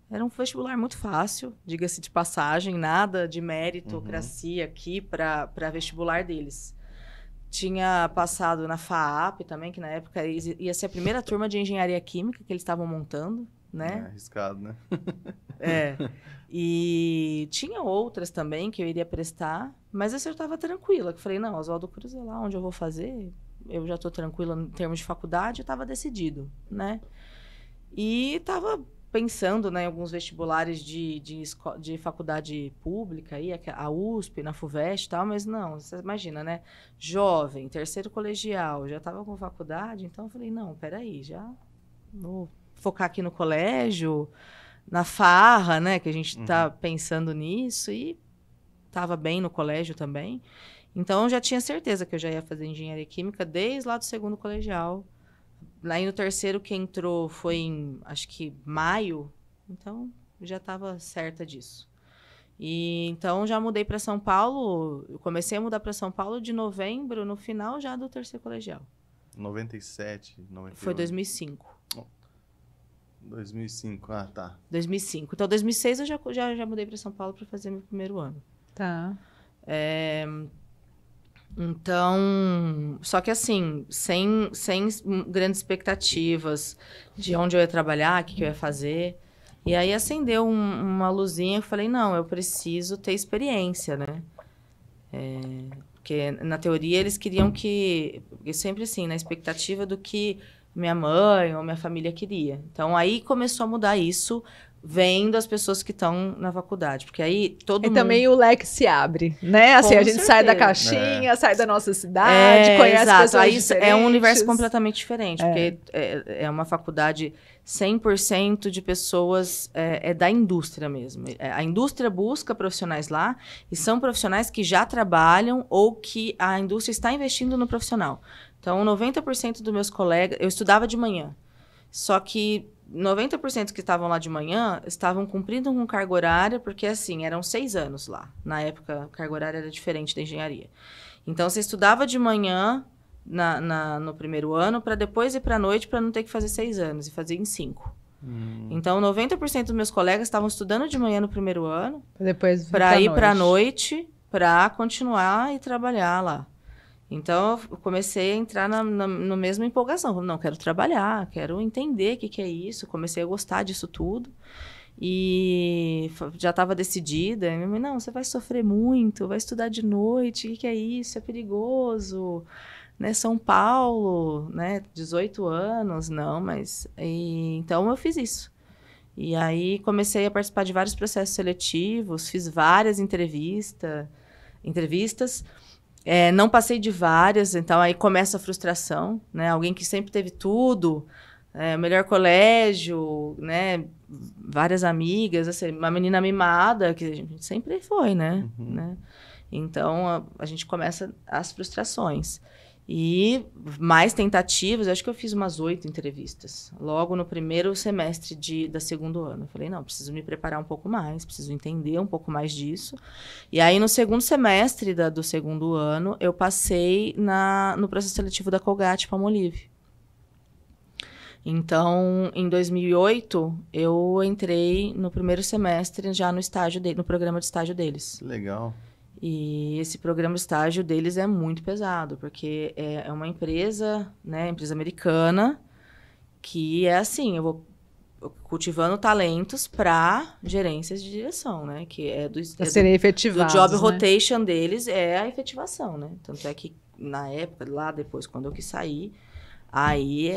Era um vestibular muito fácil, diga-se de passagem, nada de meritocracia aqui para vestibular deles. Tinha passado na FAAP também, que na época ia ser a primeira turma de engenharia química que eles estavam montando, né? Arriscado, né? E tinha outras também que eu iria prestar, mas eu estava tranquila. Eu falei, não, Oswaldo Cruz é lá onde eu vou fazer, eu já estou tranquila em termos de faculdade, eu estava decidido, né? E estava pensando, né, em alguns vestibulares de faculdade pública, aí, a USP, na FUVEST e tal, mas não, você imagina, né? Jovem, terceiro colegial, já estava com faculdade, então eu falei, não, peraí, já vou focar aqui no colégio, na farra, né, que a gente está pensando nisso, e estava bem no colégio também. Então, eu já tinha certeza que eu já ia fazer engenharia química desde lá do segundo colegial. Aí no terceiro que entrou foi em, acho que maio, então já estava certa disso. E então já mudei para São Paulo, eu comecei a mudar para São Paulo de novembro, no final já do terceiro colegial. 97, 98. Foi 2005. 2005, tá. 2005. Então 2006 eu já mudei para São Paulo para fazer meu primeiro ano. Tá. Então, só que assim, sem grandes expectativas de onde eu ia trabalhar, o que eu ia fazer. E aí acendeu uma luzinha e falei, não, eu preciso ter experiência, né? Porque na teoria eles queriam sempre assim, na expectativa do que minha mãe ou minha família queria. Então aí começou a mudar isso, vendo as pessoas que estão na faculdade. Porque aí todo mundo... também o leque se abre, né? Assim, a gente sai da caixinha, sai da nossa cidade, conhece pessoas aí diferentes. É um universo completamente diferente, porque é uma faculdade 100% de pessoas da indústria mesmo. A indústria busca profissionais lá e são profissionais que já trabalham ou que a indústria está investindo no profissional. Então, 90% dos meus colegas... Eu estudava de manhã, só que 90% que estavam lá de manhã estavam cumprindo com carga horária, porque, assim, eram 6 anos lá. Na época, a carga horária era diferente da engenharia. Então, você estudava de manhã no primeiro ano, para depois ir para a noite, para não ter que fazer 6 anos, e fazer em 5. Então, 90% dos meus colegas estavam estudando de manhã no primeiro ano, para ir para a noite, para continuar e trabalhar lá. Então, eu comecei a entrar no mesmo empolgação. Não, quero trabalhar, quero entender o que é isso. Comecei a gostar disso tudo. E já estava decidida. Minha mãe, não, você vai sofrer muito, vai estudar de noite, o que é isso? É perigoso. Né? São Paulo, né? 18 anos, não, mas... Então, eu fiz isso. E aí, comecei a participar de vários processos seletivos, fiz várias entrevistas. Não passei de várias, então aí começa a frustração, né? Alguém que sempre teve tudo, o melhor colégio, né? Várias amigas, assim, uma menina mimada, que a gente sempre foi, né? Então, a gente começa as frustrações. E mais tentativas, acho que eu fiz umas 8 entrevistas, logo no primeiro semestre do segundo ano. Eu falei, não, preciso me preparar um pouco mais, preciso entender um pouco mais disso. E aí, no segundo semestre do segundo ano, eu passei no processo seletivo da Colgate-Palmolive. Então, em 2008, eu entrei no primeiro semestre já no programa de estágio deles. Legal. E esse programa de estágio deles é muito pesado, porque é uma empresa, né, empresa americana, que é assim, eu vou cultivando talentos para gerências de direção, né, que serem efetivados, do job né? rotation deles é a efetivação, né, tanto é que na época, lá depois, quando eu quis sair, aí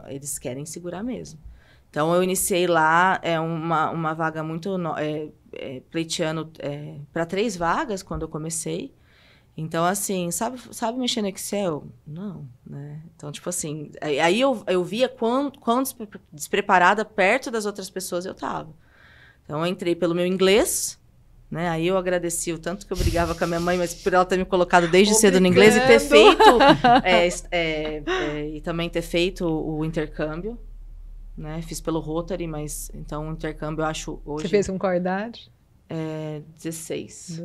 eles querem segurar mesmo. Então, eu iniciei lá uma vaga muito... pleiteando para 3 vagas quando eu comecei. Então, assim, sabe mexer no Excel? Não, né? Então, tipo assim, aí eu via quão despreparada perto das outras pessoas eu tava. Então, eu entrei pelo meu inglês, né? Aí eu agradeci o tanto que eu brigava com a minha mãe, mas por ela ter me colocado desde cedo no inglês e ter feito... e também ter feito o intercâmbio, né? Fiz pelo Rotary, mas então o intercâmbio eu acho hoje... Você fez com qual idade? 16.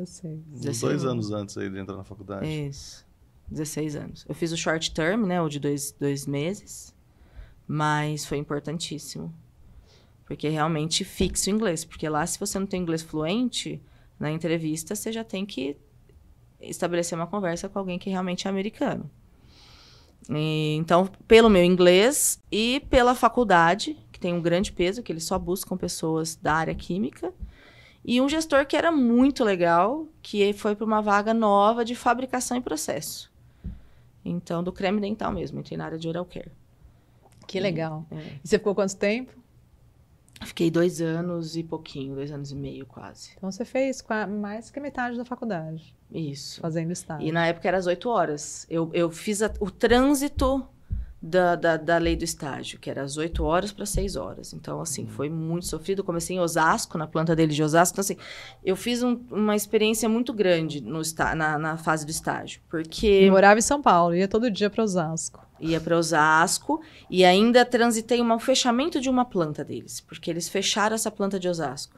16 2 anos antes aí de entrar na faculdade. Isso. 16 anos. Eu fiz o short term, né? O de 2 meses. Mas foi importantíssimo. Porque realmente fixa o inglês. Porque lá, se você não tem inglês fluente, na entrevista, você já tem que estabelecer uma conversa com alguém que realmente é americano. Então, pelo meu inglês e pela faculdade, que tem um grande peso, que eles só buscam pessoas da área química, e um gestor que era muito legal, que foi para uma vaga nova de fabricação e processo. Então, do creme dental mesmo, entrei na área de oral care. Que legal. E você ficou quanto tempo? Fiquei 2 anos e pouquinho, 2 anos e meio quase. Então, você fez mais que metade da faculdade. Isso. Fazendo estágio. E na época era às 8 horas. Eu fiz o trânsito da lei do estágio, que era às 8 horas para 6 horas. Então, assim, foi muito sofrido. Eu comecei em Osasco, na planta dele de Osasco. Então, assim, eu fiz uma experiência muito grande na fase do estágio. Porque... Eu morava em São Paulo, ia todo dia para Osasco. Ia para Osasco e ainda transitei um fechamento de uma planta deles, porque eles fecharam essa planta de Osasco.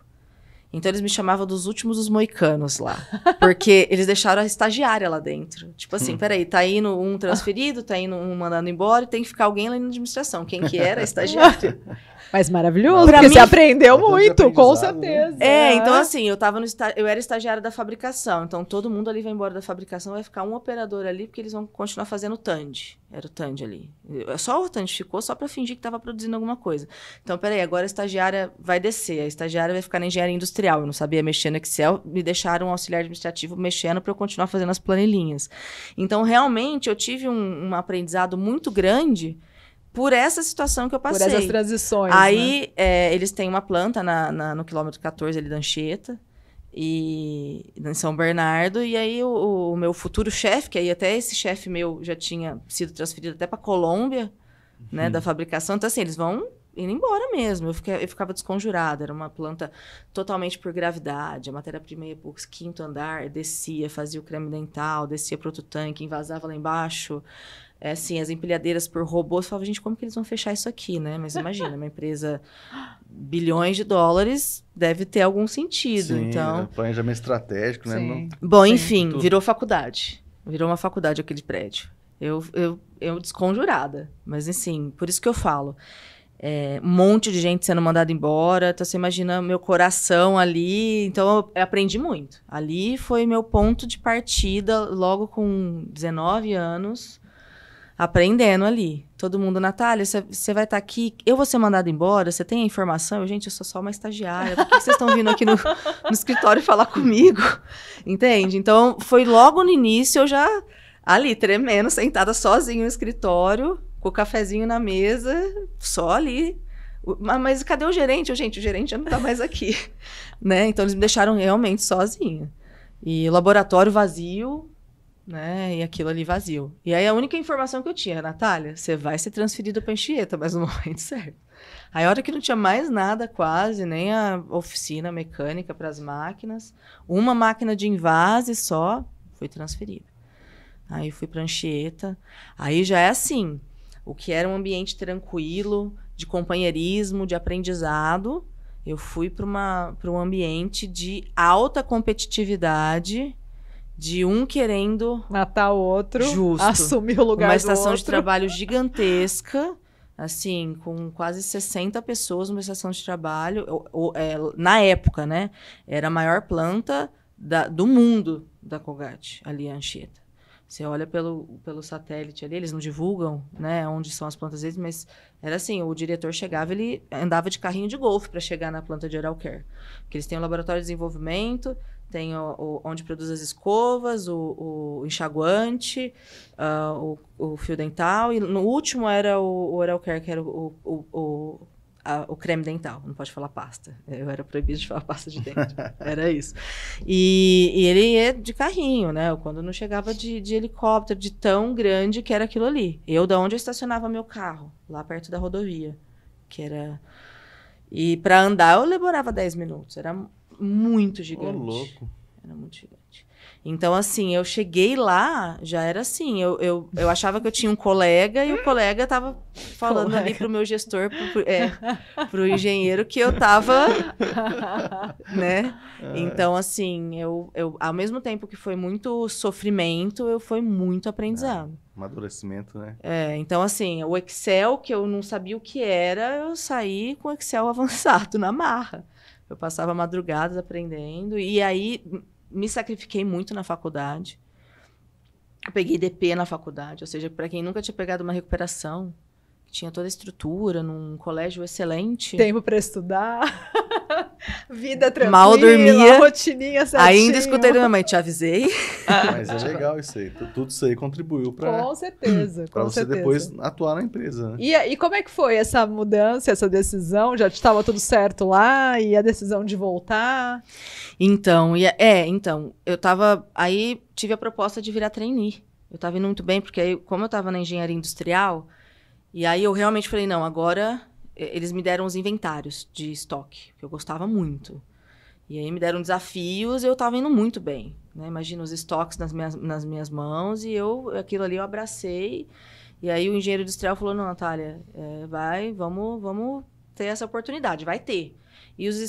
Então, eles me chamavam dos últimos dos moicanos lá. Porque eles deixaram a estagiária lá dentro. Tipo assim, peraí, tá indo um transferido, tá indo um mandado embora, e tem que ficar alguém lá na administração. Quem que era? A estagiária. Mas maravilhoso, porque você aprendeu muito, com certeza. Né? Então assim, eu era estagiária da fabricação. Então, todo mundo ali vai embora da fabricação, vai ficar um operador ali, porque eles vão continuar fazendo o TAND. Era o TAND ali. Só o TAND ficou, só para fingir que estava produzindo alguma coisa. Então, peraí, agora a estagiária vai descer. A estagiária vai ficar na engenharia industrial. Eu não sabia mexer no Excel, me deixaram um auxiliar administrativo mexendo para eu continuar fazendo as planilhinhas. Então, realmente, eu tive um aprendizado muito grande por essa situação que eu passei. Por essas transições, aí, né? Eles têm uma planta no quilômetro 14 ali da Anchieta, e em São Bernardo, e aí o meu futuro chefe, que aí até esse chefe meu já tinha sido transferido até para Colômbia, né, da fabricação. Então, assim, eles vão indo embora mesmo. Eu ficava desconjurada. Era uma planta totalmente por gravidade. A matéria-prima ia para o 5º andar, descia, fazia o creme dental, descia para outro tanque, envasava lá embaixo. Assim, as empilhadeiras por robôs, eu falava, gente, como que eles vão fechar isso aqui, né? Mas imagina, uma empresa bilhões de dólares deve ter algum sentido. Sim, então, planejamento estratégico, né? Sim. Bom, Sim. enfim, virou faculdade. Virou uma faculdade aquele prédio. Eu desconjurada. Mas, assim, por isso que eu falo. Um monte de gente sendo mandada embora. Então, você imagina meu coração ali. Então, eu aprendi muito. Ali foi meu ponto de partida, logo com 19 anos, aprendendo ali. Todo mundo, Natália, você vai estar aqui, eu vou ser mandada embora, você tem a informação? Gente, eu sou só uma estagiária, por que vocês estão vindo aqui no escritório falar comigo? Entende? Então, foi logo no início, eu já ali, tremendo, sentada sozinha no escritório, com o cafezinho na mesa, só ali. Mas cadê o gerente? Gente, o gerente já não está mais aqui. Né? Então, eles me deixaram realmente sozinha. E o laboratório vazio, né? E aquilo ali vazio. E aí a única informação que eu tinha, Natália, você vai ser transferida para Anchieta, mas no momento certo. Aí a hora que não tinha mais nada quase, nem a oficina mecânica para as máquinas, uma máquina de invase só, foi transferida. Aí fui para Anchieta. Aí já é assim, o que era um ambiente tranquilo, de companheirismo, de aprendizado, eu fui para um ambiente de alta competitividade, de um querendo matar o outro, justo, assumir o lugar do outro. Uma estação de trabalho gigantesca, assim, com quase 60 pessoas numa estação de trabalho. Na época, né? Era a maior planta do mundo da Colgate, ali em Anchieta. Você olha pelo satélite ali, eles não divulgam, né, onde são as plantas deles, mas era assim, o diretor chegava, ele andava de carrinho de golfe para chegar na planta de oral care. Porque eles têm o laboratório de desenvolvimento, tem onde produz as escovas, o enxaguante, o fio dental, e no último era o oral care, que era o creme dental, não pode falar pasta. Eu era proibida de falar pasta de dente, era isso. E ele ia de carrinho, né? Quando não chegava de helicóptero, de tão grande que era aquilo ali. Da onde eu estacionava meu carro, lá perto da rodovia, que era... E para andar eu demorava 10 minutos, era muito gigante. Ô, louco. Era muito gigante. Então, assim, eu cheguei lá, já era assim, eu achava que eu tinha um colega e o colega tava falando ali pro meu gestor, pro engenheiro que eu tava, né? Então, assim, eu ao mesmo tempo que foi muito sofrimento, foi muito aprendizado. Amadurecimento, né? Então, assim, o Excel, que eu não sabia o que era, eu saí com o Excel avançado, na marra. Eu passava madrugadas aprendendo, e aí... Me sacrifiquei muito na faculdade. Eu peguei DP na faculdade, ou seja, para quem nunca tinha pegado uma recuperação, que tinha toda a estrutura, num colégio excelente. Tempo para estudar, vida tranquila, mal dormia, rotininha certinha. Ainda escutei da minha mãe, te avisei. Mas é legal isso aí. Tudo isso aí contribuiu para... Com certeza, para você depois atuar na empresa, né? E como é que foi essa mudança, essa decisão? Já estava tudo certo lá? E a decisão de voltar? Então, eu tava... Aí tive a proposta de virar trainee. Eu tava indo muito bem, porque aí, como eu tava na engenharia industrial, e aí eu realmente falei, não, agora... Eles me deram os inventários de estoque, que eu gostava muito. E aí me deram desafios e eu tava indo muito bem. Né? Imagina os estoques nas minhas mãos e aquilo ali eu abracei. E aí o engenheiro industrial falou, não, Natália, vamos ter essa oportunidade, vai ter. E os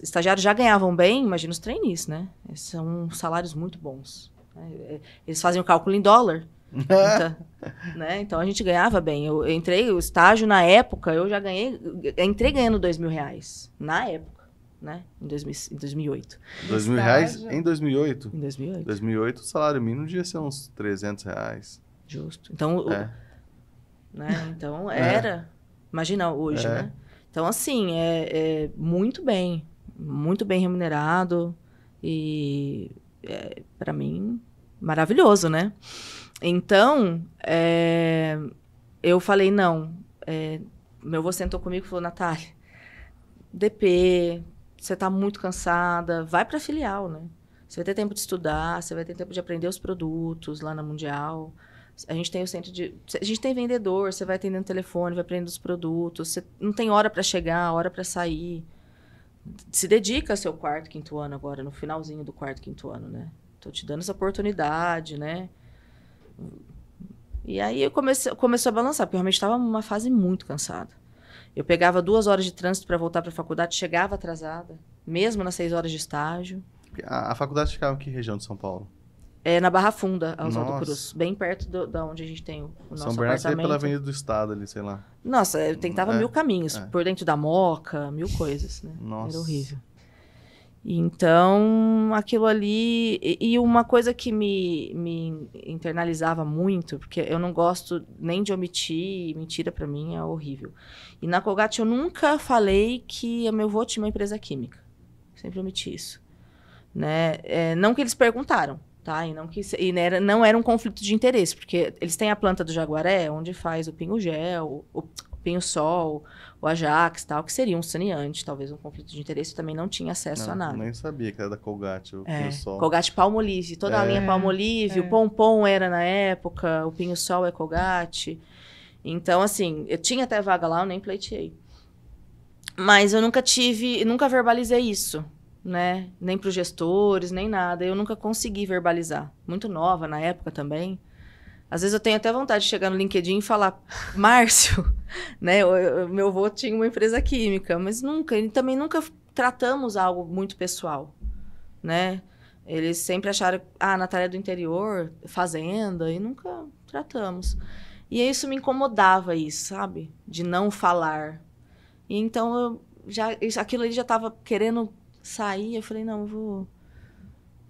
estagiários já ganhavam bem, imagina os trainees, né? São salários muito bons. Né? Eles fazem o cálculo em dólar. Então, né? Então a gente ganhava bem. Eu entrei, o estágio na época, eu já entrei ganhando R$2.000 na época, né? Em 2008. R$2.000 em 2008? Em 2008. 2008 o salário mínimo devia ser uns R$300. Justo. Então, né? Então era, imagina hoje, né? Então assim, é muito bem remunerado e para mim maravilhoso, né? Então, eu falei, não. Meu avô sentou comigo e falou, Natália, DP, você tá muito cansada, vai pra filial, né? Você vai ter tempo de estudar, você vai ter tempo de aprender os produtos lá na Mundial. A gente tem a gente tem vendedor, você vai atendendo o telefone, vai aprendendo os produtos. Você não tem hora para chegar, hora para sair. Se dedica ao seu quarto, quinto ano agora, no finalzinho do quarto, quinto ano, né? Tô te dando essa oportunidade, né? E aí começou a balançar, porque eu realmente estava numa fase muito cansada. Eu pegava 2 horas de trânsito para voltar para a faculdade, chegava atrasada, mesmo nas 6 horas de estágio. A faculdade ficava em que região de São Paulo? Na Barra Funda, Oswaldo Cruz, bem perto da onde a gente tem o nosso São Bernardo apartamento. pela Avenida do Estado ali, sei lá. Nossa, eu tentava 1000 caminhos, por dentro da Moca, 1000 coisas, né? Nossa. Era horrível. Então, aquilo ali... E uma coisa que me internalizava muito, porque eu não gosto nem de omitir, mentira pra mim é horrível. E na Colgate eu nunca falei que meu avô tinha uma empresa química. Sempre omiti isso. Né? Não que eles perguntaram, tá? Não era um conflito de interesse, porque eles têm a planta do Jaguaré, onde faz o Pinho Gel, o Pinho Sol, o Ajax, tal, que seria um saneante, talvez um conflito de interesse, também não tinha acesso a nada. Nem sabia que era da Colgate, o Pinho Sol. Colgate Palmolive, toda a linha Palmolive, o Pompom era na época, o Pinho Sol é Colgate. Então, assim, eu tinha até vaga lá, eu nem pleiteei. Mas eu nunca verbalizei isso, né? Nem para os gestores, nem nada. Eu nunca consegui verbalizar. Muito nova na época também. Às vezes eu tenho até vontade de chegar no LinkedIn e falar, Márcio, né? Meu avô tinha uma empresa química, mas também nunca tratamos algo muito pessoal, né? Eles sempre acharam, a Natália é do interior, fazenda, e nunca tratamos. E isso me incomodava, sabe? De não falar. E então, aquilo ali já estava querendo sair, eu falei, não, eu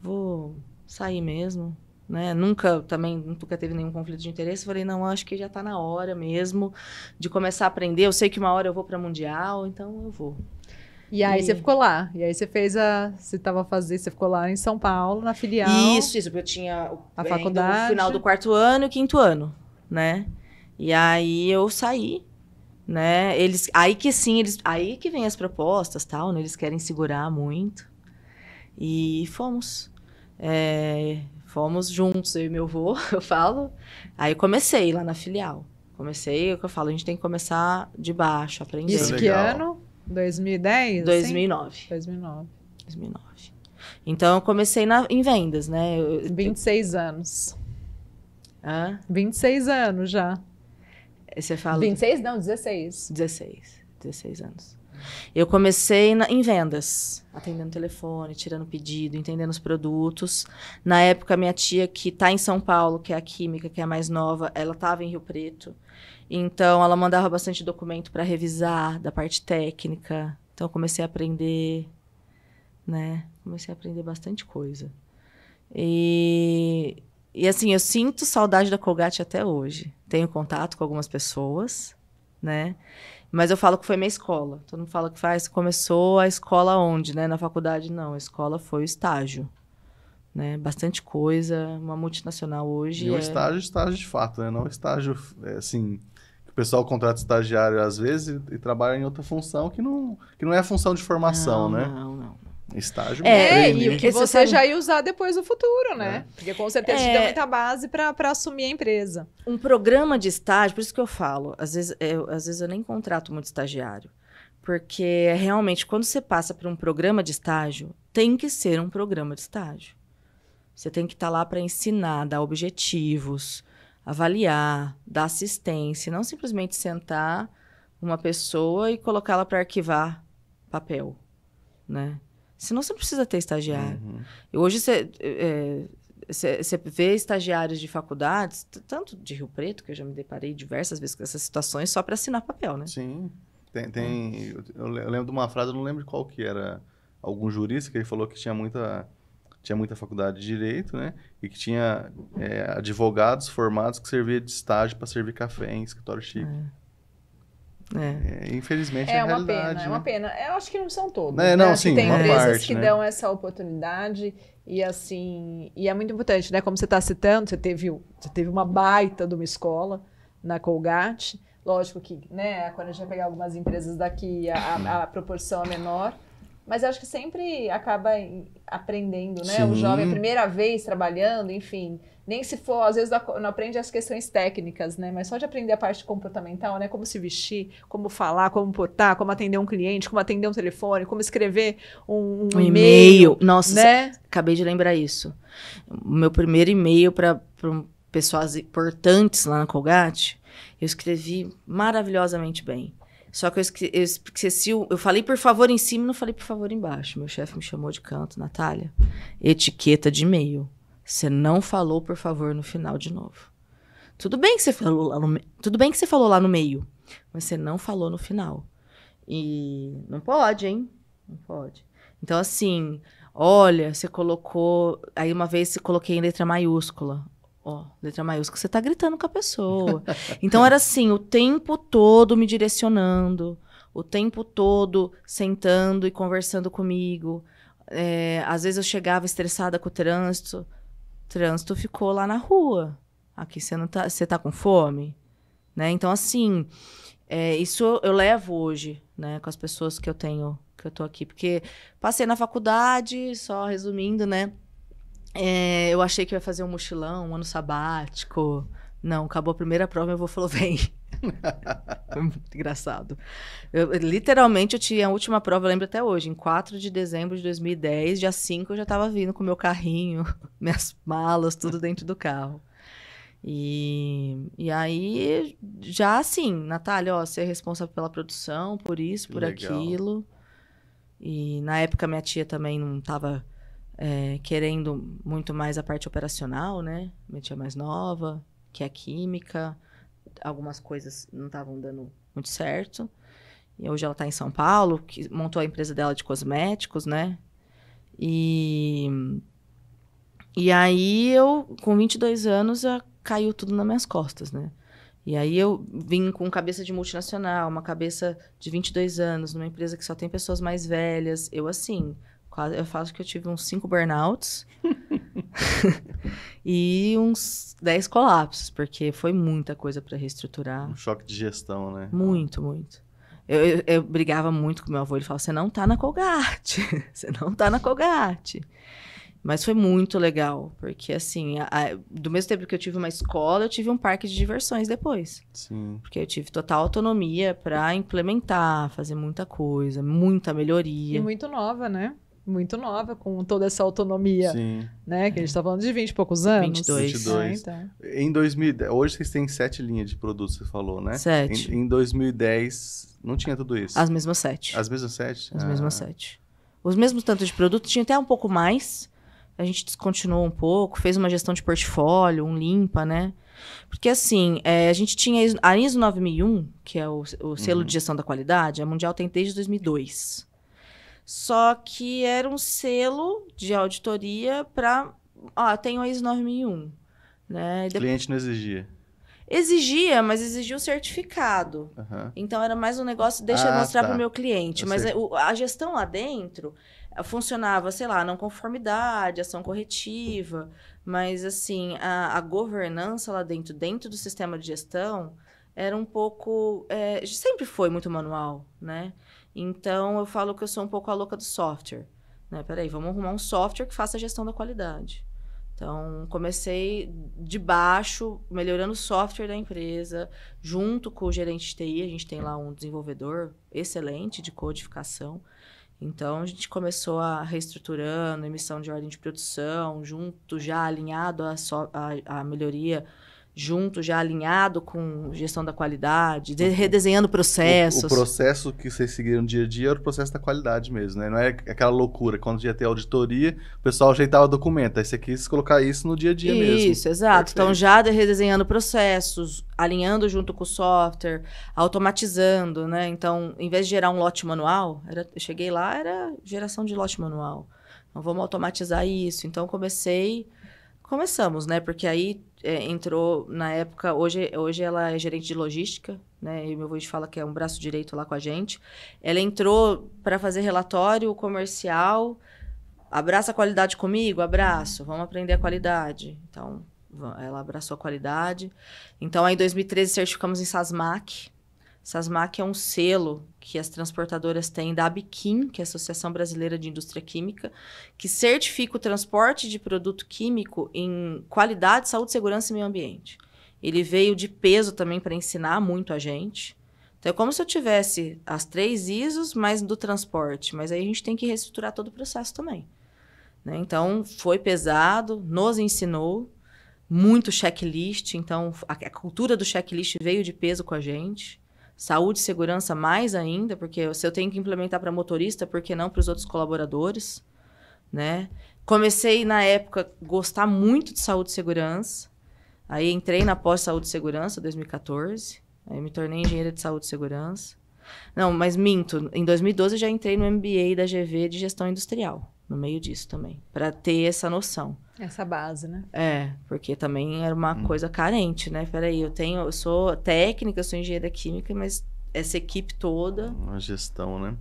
vou sair mesmo. Né? Nunca teve nenhum conflito de interesse. Falei, não, acho que já está na hora mesmo de começar a aprender. Eu sei que uma hora eu vou para Mundial, então eu vou. E aí você ficou lá. E aí você você ficou lá em São Paulo, na filial. Isso, porque eu tinha a faculdade. No final do 4º ano e 5º ano, né? E aí eu saí, né? Aí que vem as propostas, tal, né? Eles querem segurar muito. E fomos. Fomos juntos, eu e meu avô, eu falo. Aí eu comecei lá na filial. Comecei, é o que eu falo, a gente tem que começar de baixo, aprender. Isso que ano? 2010? 2009. 2009. 2009. Então, eu comecei em vendas, né? 26 anos. Hã? 26 anos já. Você fala... 26? Não, 16. 16 anos. Eu comecei em vendas, atendendo telefone, tirando pedido, entendendo os produtos. Na época, minha tia, que está em São Paulo, que é a química, que é a mais nova, ela estava em Rio Preto. Então, ela mandava bastante documento para revisar, da parte técnica. Então, eu comecei a aprender, né? Comecei a aprender bastante coisa. E assim, eu sinto saudade da Colgate até hoje. Tenho contato com algumas pessoas, né? Mas eu falo que foi minha escola. Todo mundo fala que começou a escola onde, né? Na faculdade, não. A escola foi o estágio, né? Bastante coisa, uma multinacional hoje. E o estágio de fato, né? Não o estágio, assim, que o pessoal contrata estagiário às vezes e trabalha em outra função que não é a função de formação, né? Não. Estágio e o que você já ia usar depois no futuro, né? Porque com certeza te deu muita base para assumir a empresa. Um programa de estágio, por isso que eu falo, às vezes eu nem contrato muito estagiário. Porque realmente, quando você passa por um programa de estágio, tem que ser um programa de estágio. Você tem que estar lá para ensinar, dar objetivos, avaliar, dar assistência, não simplesmente sentar uma pessoa e colocá-la para arquivar papel, né? Senão você precisa ter estagiário. Uhum. E hoje você vê estagiários de faculdades, tanto de Rio Preto, que eu já me deparei diversas vezes com essas situações, só para assinar papel, né? Sim. Eu lembro de uma frase, eu não lembro qual que era, algum jurista que ele falou que tinha muita faculdade de direito, né? E que tinha advogados formados que servia de estágio para servir café em escritório chique. Infelizmente é a realidade. É uma pena. Eu acho que não são todos. Não, né? sim, tem uma empresas parte, que né? dão essa oportunidade e assim, e é muito importante, né? Como você está citando, você teve uma baita de uma escola na Colgate. Lógico que, né? Quando a gente vai pegar algumas empresas daqui, a proporção é menor. Mas eu acho que sempre acaba aprendendo, né? Sim. O jovem, a primeira vez trabalhando, enfim, nem se for, às vezes não aprende as questões técnicas, né? Mas só de aprender a parte comportamental, né? Como se vestir, como falar, como portar, como atender um cliente, como atender um telefone, como escrever um e-mail. Nossa, né? Acabei de lembrar isso. O meu primeiro e-mail para pessoas importantes lá na Colgate, eu escrevi maravilhosamente bem. Só que eu esqueci, eu falei por favor em cima e não falei por favor embaixo. Meu chefe me chamou de canto, Natália. Etiqueta de e-mail. Você não falou por favor no final de novo. Tudo bem que você falou lá no meio, mas você não falou no final. E não pode, hein? Não pode. Então, assim, olha, você colocou... Aí uma vez eu coloquei em letra maiúscula. Letra maiúscula, você tá gritando com a pessoa. Então era assim, o tempo todo me direcionando, o tempo todo sentando e conversando comigo. Às vezes eu chegava estressada com o trânsito ficou lá na rua. Aqui você tá com fome? Né? Então assim, isso eu levo hoje, né, com as pessoas que eu tô aqui. Porque passei na faculdade, só resumindo, né? Eu achei que eu ia fazer um mochilão, um ano sabático. Não, acabou a primeira prova e meu avô falou, vem. Foi muito engraçado. Literalmente, eu tinha a última prova, eu lembro até hoje, em 4 de dezembro de 2010, dia 5 eu já estava vindo com o meu carrinho, minhas malas, tudo dentro do carro. E aí, já assim, Natália, você é responsável pela produção, por isso, por aquilo. E na época minha tia também não estava... querendo muito mais a parte operacional, né? Minha tia mais nova, que é a química. Algumas coisas não estavam dando muito certo. E hoje ela está em São Paulo, que montou a empresa dela de cosméticos, né? E aí, com 22 anos, caiu tudo nas minhas costas, né? E aí eu vim com cabeça de multinacional, uma cabeça de 22 anos, numa empresa que só tem pessoas mais velhas. Eu, assim... Eu falo que eu tive uns 5 burnouts, E uns 10 colapsos, porque foi muita coisa para reestruturar. Um choque de gestão, né? Muito, muito. Eu brigava muito com meu avô, ele falava, você não tá na Colgate, você não tá na Colgate. Mas foi muito legal, porque assim, do mesmo tempo que eu tive uma escola, eu tive um parque de diversões depois. Sim. Porque eu tive total autonomia para implementar, fazer muita coisa, muita melhoria. E muito nova, né? Muito nova, com toda essa autonomia, Sim. né? Que a gente tá falando de 20 e poucos anos. 22. Então. Em 2010, hoje vocês têm 7 linhas de produtos, você falou, né? 7. Em 2010, não tinha tudo isso? As mesmas 7. As mesmas 7? As mesmas 7. Os mesmos tantos de produtos, tinha até um pouco mais. A gente descontinuou um pouco, fez uma gestão de portfólio, um limpa, né? Porque assim, a gente tinha a ISO 9001, que é o selo de gestão da qualidade, a Mundial tem desde 2002. Só que era um selo de auditoria para... tenho a ISO 9001. Né? O cliente não exigia? Exigia, mas exigia o certificado. Uhum. Então, era mais um negócio, deixa eu mostrar para o meu cliente. Mas sei. a gestão lá dentro funcionava, sei lá, não conformidade, ação corretiva. Mas, assim, a governança lá dentro do sistema de gestão, era um pouco... sempre foi muito manual, né? Então, eu falo que eu sou um pouco a louca do software. Né? Peraí, vamos arrumar um software que faça a gestão da qualidade. Então, comecei de baixo, melhorando o software da empresa, junto com o gerente de TI. A gente tem lá um desenvolvedor excelente de codificação. Então, a gente começou a reestruturando, emissão de ordem de produção, junto, já alinhado à melhoria, junto, já alinhado com gestão da qualidade, redesenhando processos. O processo que vocês seguiram dia a dia era o processo da qualidade mesmo, né? Não é aquela loucura, quando ia ter auditoria, o pessoal ajeitava o documento. Aí você quis colocar isso no dia a dia mesmo. Isso, exato. Perfeito. Então, já redesenhando processos, alinhando junto com o software, automatizando, né? Então, em vez de gerar um lote manual, eu cheguei lá, era geração de lote manual. Então, vamos automatizar isso. Então, começamos, né? Porque aí entrou, na época, hoje ela é gerente de logística, né? E meu avô fala que é um braço direito lá com a gente. Ela entrou para fazer relatório comercial. Abraça a qualidade comigo? Abraço. Vamos aprender a qualidade. Então, ela abraçou a qualidade. Então, aí em 2013, certificamos em SASMAC. SASMAC é um selo que as transportadoras têm da ABQUIM, que é a Associação Brasileira de Indústria Química, que certifica o transporte de produto químico em qualidade, saúde, segurança e meio ambiente. Ele veio de peso também para ensinar muito a gente. Então, é como se eu tivesse as 3 ISOs, mais do transporte. Mas aí a gente tem que reestruturar todo o processo também. Né? Então, foi pesado, nos ensinou, muito checklist. Então, a cultura do checklist veio de peso com a gente. Saúde e segurança mais ainda, porque se eu tenho que implementar para motorista, por que não para os outros colaboradores, né? Comecei, na época, gostar muito de saúde e segurança. Aí entrei na pós-saúde e segurança, 2014. Aí me tornei engenheira de saúde e segurança. Não, mas minto. Em 2012 eu já entrei no MBA da GV de gestão industrial, no meio disso também, para ter essa noção. Essa base, né? Porque também era uma coisa carente, né? Peraí, eu sou técnica, eu sou engenheira química, mas essa equipe toda... Uma gestão, né?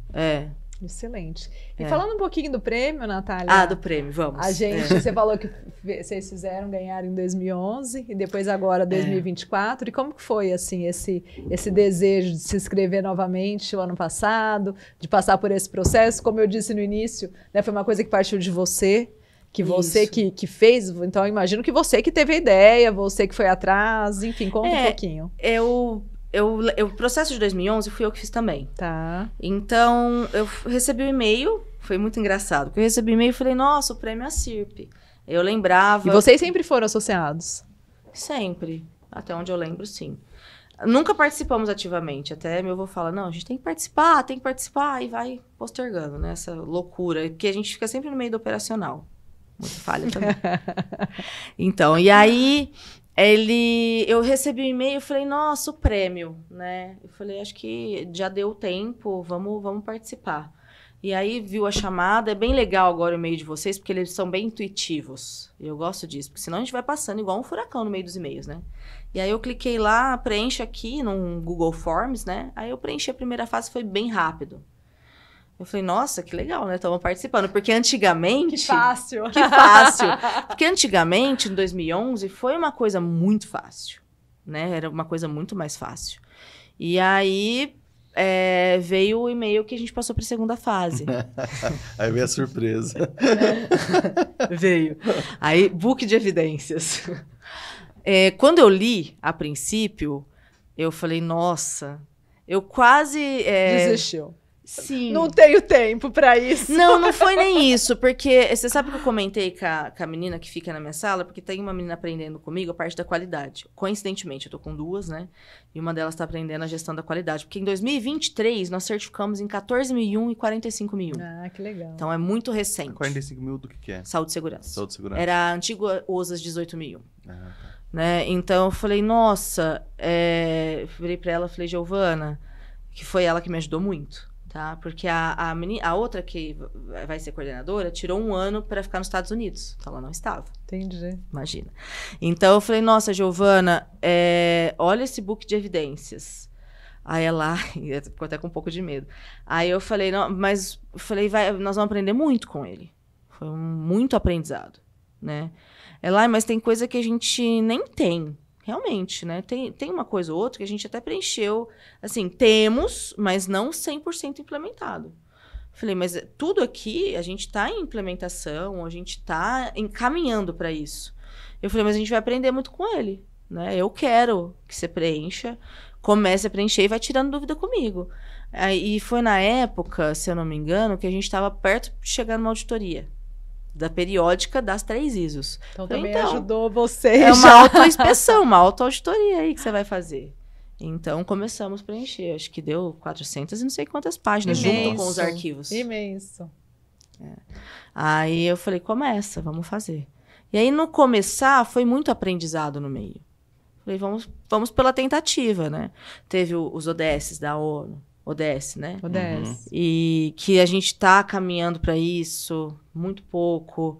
Excelente. E falando um pouquinho do prêmio, Natália... do prêmio, vamos. Você falou que vocês ganharam em 2011 e depois agora 2024. E como que foi, assim, esse desejo de se inscrever novamente o ano passado, de passar por esse processo? Como eu disse no início, né, foi uma coisa que partiu de você, que você que fez. Então, eu imagino que você que teve a ideia, você que foi atrás, enfim, conta um pouquinho. O processo de 2011 fui eu que fiz também. Tá. Então, eu recebi um e-mail, foi muito engraçado, porque eu recebi um e-mail e falei, nossa, o prêmio é a CIRP. Eu lembrava... E vocês sempre foram associados? Sempre. Até onde eu lembro, sim. Nunca participamos ativamente. Até meu avô fala, não, a gente tem que participar, e vai postergando, né? Essa loucura, porque a gente fica sempre no meio do operacional. Muito falha também. Então, e aí... eu recebi um e-mail e falei, nossa, o prêmio, né? Eu falei, acho que já deu tempo, vamos participar. E aí, viu a chamada, é bem legal agora o e-mail de vocês, porque eles são bem intuitivos. E eu gosto disso, porque senão a gente vai passando igual um furacão no meio dos e-mails, né? E aí eu cliquei lá, preenche aqui num Google Forms, né? Aí eu preenchi a primeira fase, foi bem rápido. Eu falei, nossa, que legal, né? Estamos participando. Porque antigamente... Que fácil. Que fácil. Porque antigamente, em 2011, foi uma coisa muito fácil, né? Era uma coisa muito mais fácil. E aí, veio o e-mail que a gente passou para a segunda fase. Aí veio a surpresa. Veio. Aí, book de evidências. Quando eu li, a princípio, eu falei, nossa, eu quase... Desistiu. Sim. Não tenho tempo pra isso. Não foi nem isso, porque você sabe que eu comentei com a menina que fica na minha sala, porque tem uma menina aprendendo comigo a parte da qualidade. Coincidentemente, eu tô com duas, né? E uma delas tá aprendendo a gestão da qualidade. Porque em 2023, nós certificamos em 14.001 e 45.001. Ah, que legal. Então, é muito recente. 45 mil do que é? Saúde e segurança. Saúde e segurança. Era a antiga OSAS 18.001. Ah, tá. Né? Então, eu falei, nossa... Virei pra ela e falei, Giovana, que foi ela que me ajudou muito. Tá? Porque a outra que vai ser coordenadora tirou 1 ano para ficar nos Estados Unidos. Então, ela não estava. Entendi. Imagina. Então, eu falei, nossa, Giovana, olha esse book de evidências. Aí ela ficou até com um pouco de medo. Aí eu falei, não, mas falei, nós vamos aprender muito com ele. Foi muito aprendizado, né? Ela, mas tem coisa que a gente nem tem. Realmente, né? Tem uma coisa ou outra que a gente até preencheu. Assim, temos, mas não 100% implementado. Falei, mas tudo aqui, a gente está em implementação, a gente está encaminhando para isso. Eu falei, mas a gente vai aprender muito com ele, né? Eu quero que você preencha, comece a preencher e vai tirando dúvida comigo. E foi na época, se eu não me engano, que a gente estava perto de chegar numa auditoria. Da periódica das 3 ISOs. Então, também ajudou vocês. É uma autoinspeção, uma autoauditoria aí que você vai fazer. Então, começamos a preencher. Acho que deu 400 e não sei quantas páginas, junto com os arquivos. Imenso. Aí eu falei, começa, vamos fazer. E aí, no começar, foi muito aprendizado no meio. Falei, vamos pela tentativa, né? Teve os ODS da ONU. ODS, né? ODS. E que a gente está caminhando para isso, muito pouco.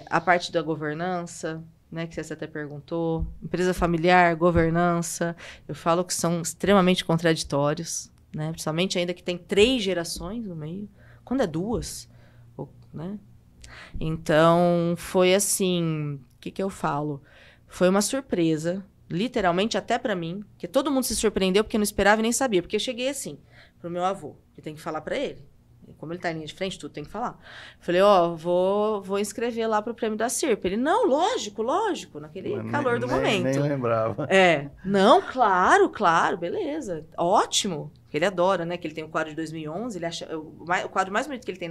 A parte da governança, né, que você até perguntou. Empresa familiar, governança. Eu falo que são extremamente contraditórios, né? Principalmente ainda que tem 3 gerações no meio. Quando é 2, né? Então, foi assim... O que eu falo? Foi uma surpresa... Literalmente, até pra mim, que todo mundo se surpreendeu porque não esperava e nem sabia. Porque eu cheguei assim, pro meu avô, que tem que falar pra ele. Como ele tá em linha de frente, tudo tem que falar. Falei, vou inscrever lá pro prêmio da CIRP. Ele, não, lógico, naquele calor do momento. Nem lembrava. Não, claro, beleza. Ótimo, que ele adora, né? Que ele tem o quadro de 2011, ele acha... O quadro mais bonito que ele tem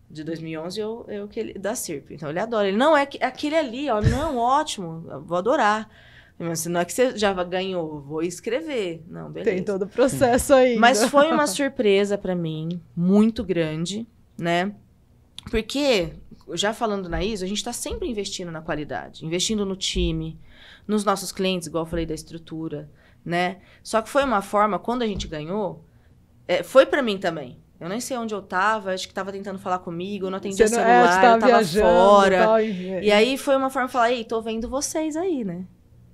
de 2011 é o que ele, da CIRP. Então, ele adora. Ele, não, é aquele ali, ó. Não, ótimo, vou adorar. Mas não é que você já ganhou, vou escrever. Não, beleza. Tem todo o processo ainda. Mas foi uma surpresa para mim, muito grande, né? Porque, já falando na ISO, a gente está sempre investindo na qualidade. Investindo no time, nos nossos clientes, igual eu falei da estrutura, né? Só que foi uma forma, quando a gente ganhou, foi para mim também. Eu nem sei onde eu tava, acho que tava tentando falar comigo, eu não atendia celular, eu tava fora. Tal, e aí foi uma forma de falar, ei, tô vendo vocês aí, né?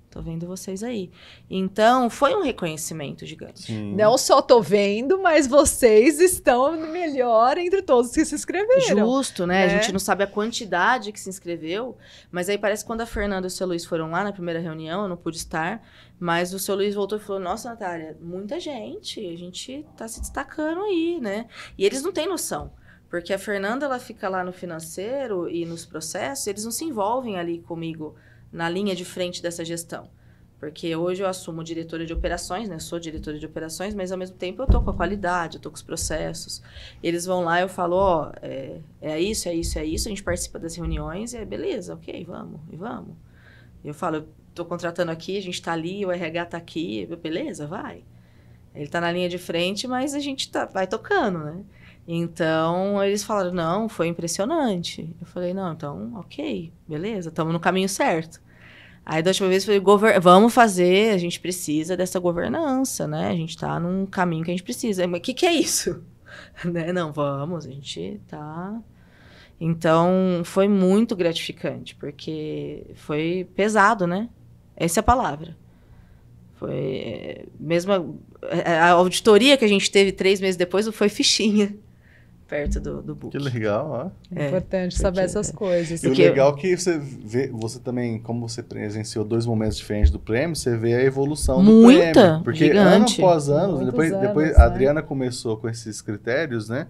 Tô vendo vocês aí. Então, foi um reconhecimento gigante. Sim. Não só tô vendo, mas vocês estão melhor entre todos que se inscreveram. Justo, né? A gente não sabe a quantidade que se inscreveu, mas aí parece que quando a Fernanda e o seu Luiz foram lá na primeira reunião, eu não pude estar, mas o seu Luiz voltou e falou, nossa, Natália, muita gente, a gente tá se destacando aí, né? E eles não têm noção. Porque a Fernanda, ela fica lá no financeiro e nos processos, eles não se envolvem ali comigo na linha de frente dessa gestão. Porque hoje eu assumo diretora de operações, né? Sou diretora de operações, mas ao mesmo tempo eu tô com a qualidade, eu tô com os processos. Eles vão lá, eu falo, é isso, a gente participa das reuniões, beleza, ok, vamos. Eu falo, eu tô contratando aqui, a gente tá ali, o RH tá aqui, beleza, vai. Ele tá na linha de frente, mas a gente vai tocando, né? Então, eles falaram, não, foi impressionante. Eu falei, não, então, ok, beleza, estamos no caminho certo. Aí, da última vez, eu falei, vamos fazer, a gente precisa dessa governança, né? A gente está num caminho que a gente precisa. Mas o que é isso? Né? Não, vamos, a gente tá... Então, foi muito gratificante, porque foi pesado, né? Essa é a palavra. Foi mesmo A auditoria que a gente teve 3 meses depois foi fichinha. Perto do book. Que legal, ó. É importante saber essas coisas. E o legal é que você vê, você também, como você presenciou 2 momentos diferentes do prêmio, você vê a evolução do prêmio. Porque gigante. ano após ano, depois a Adriana começou com esses critérios, né,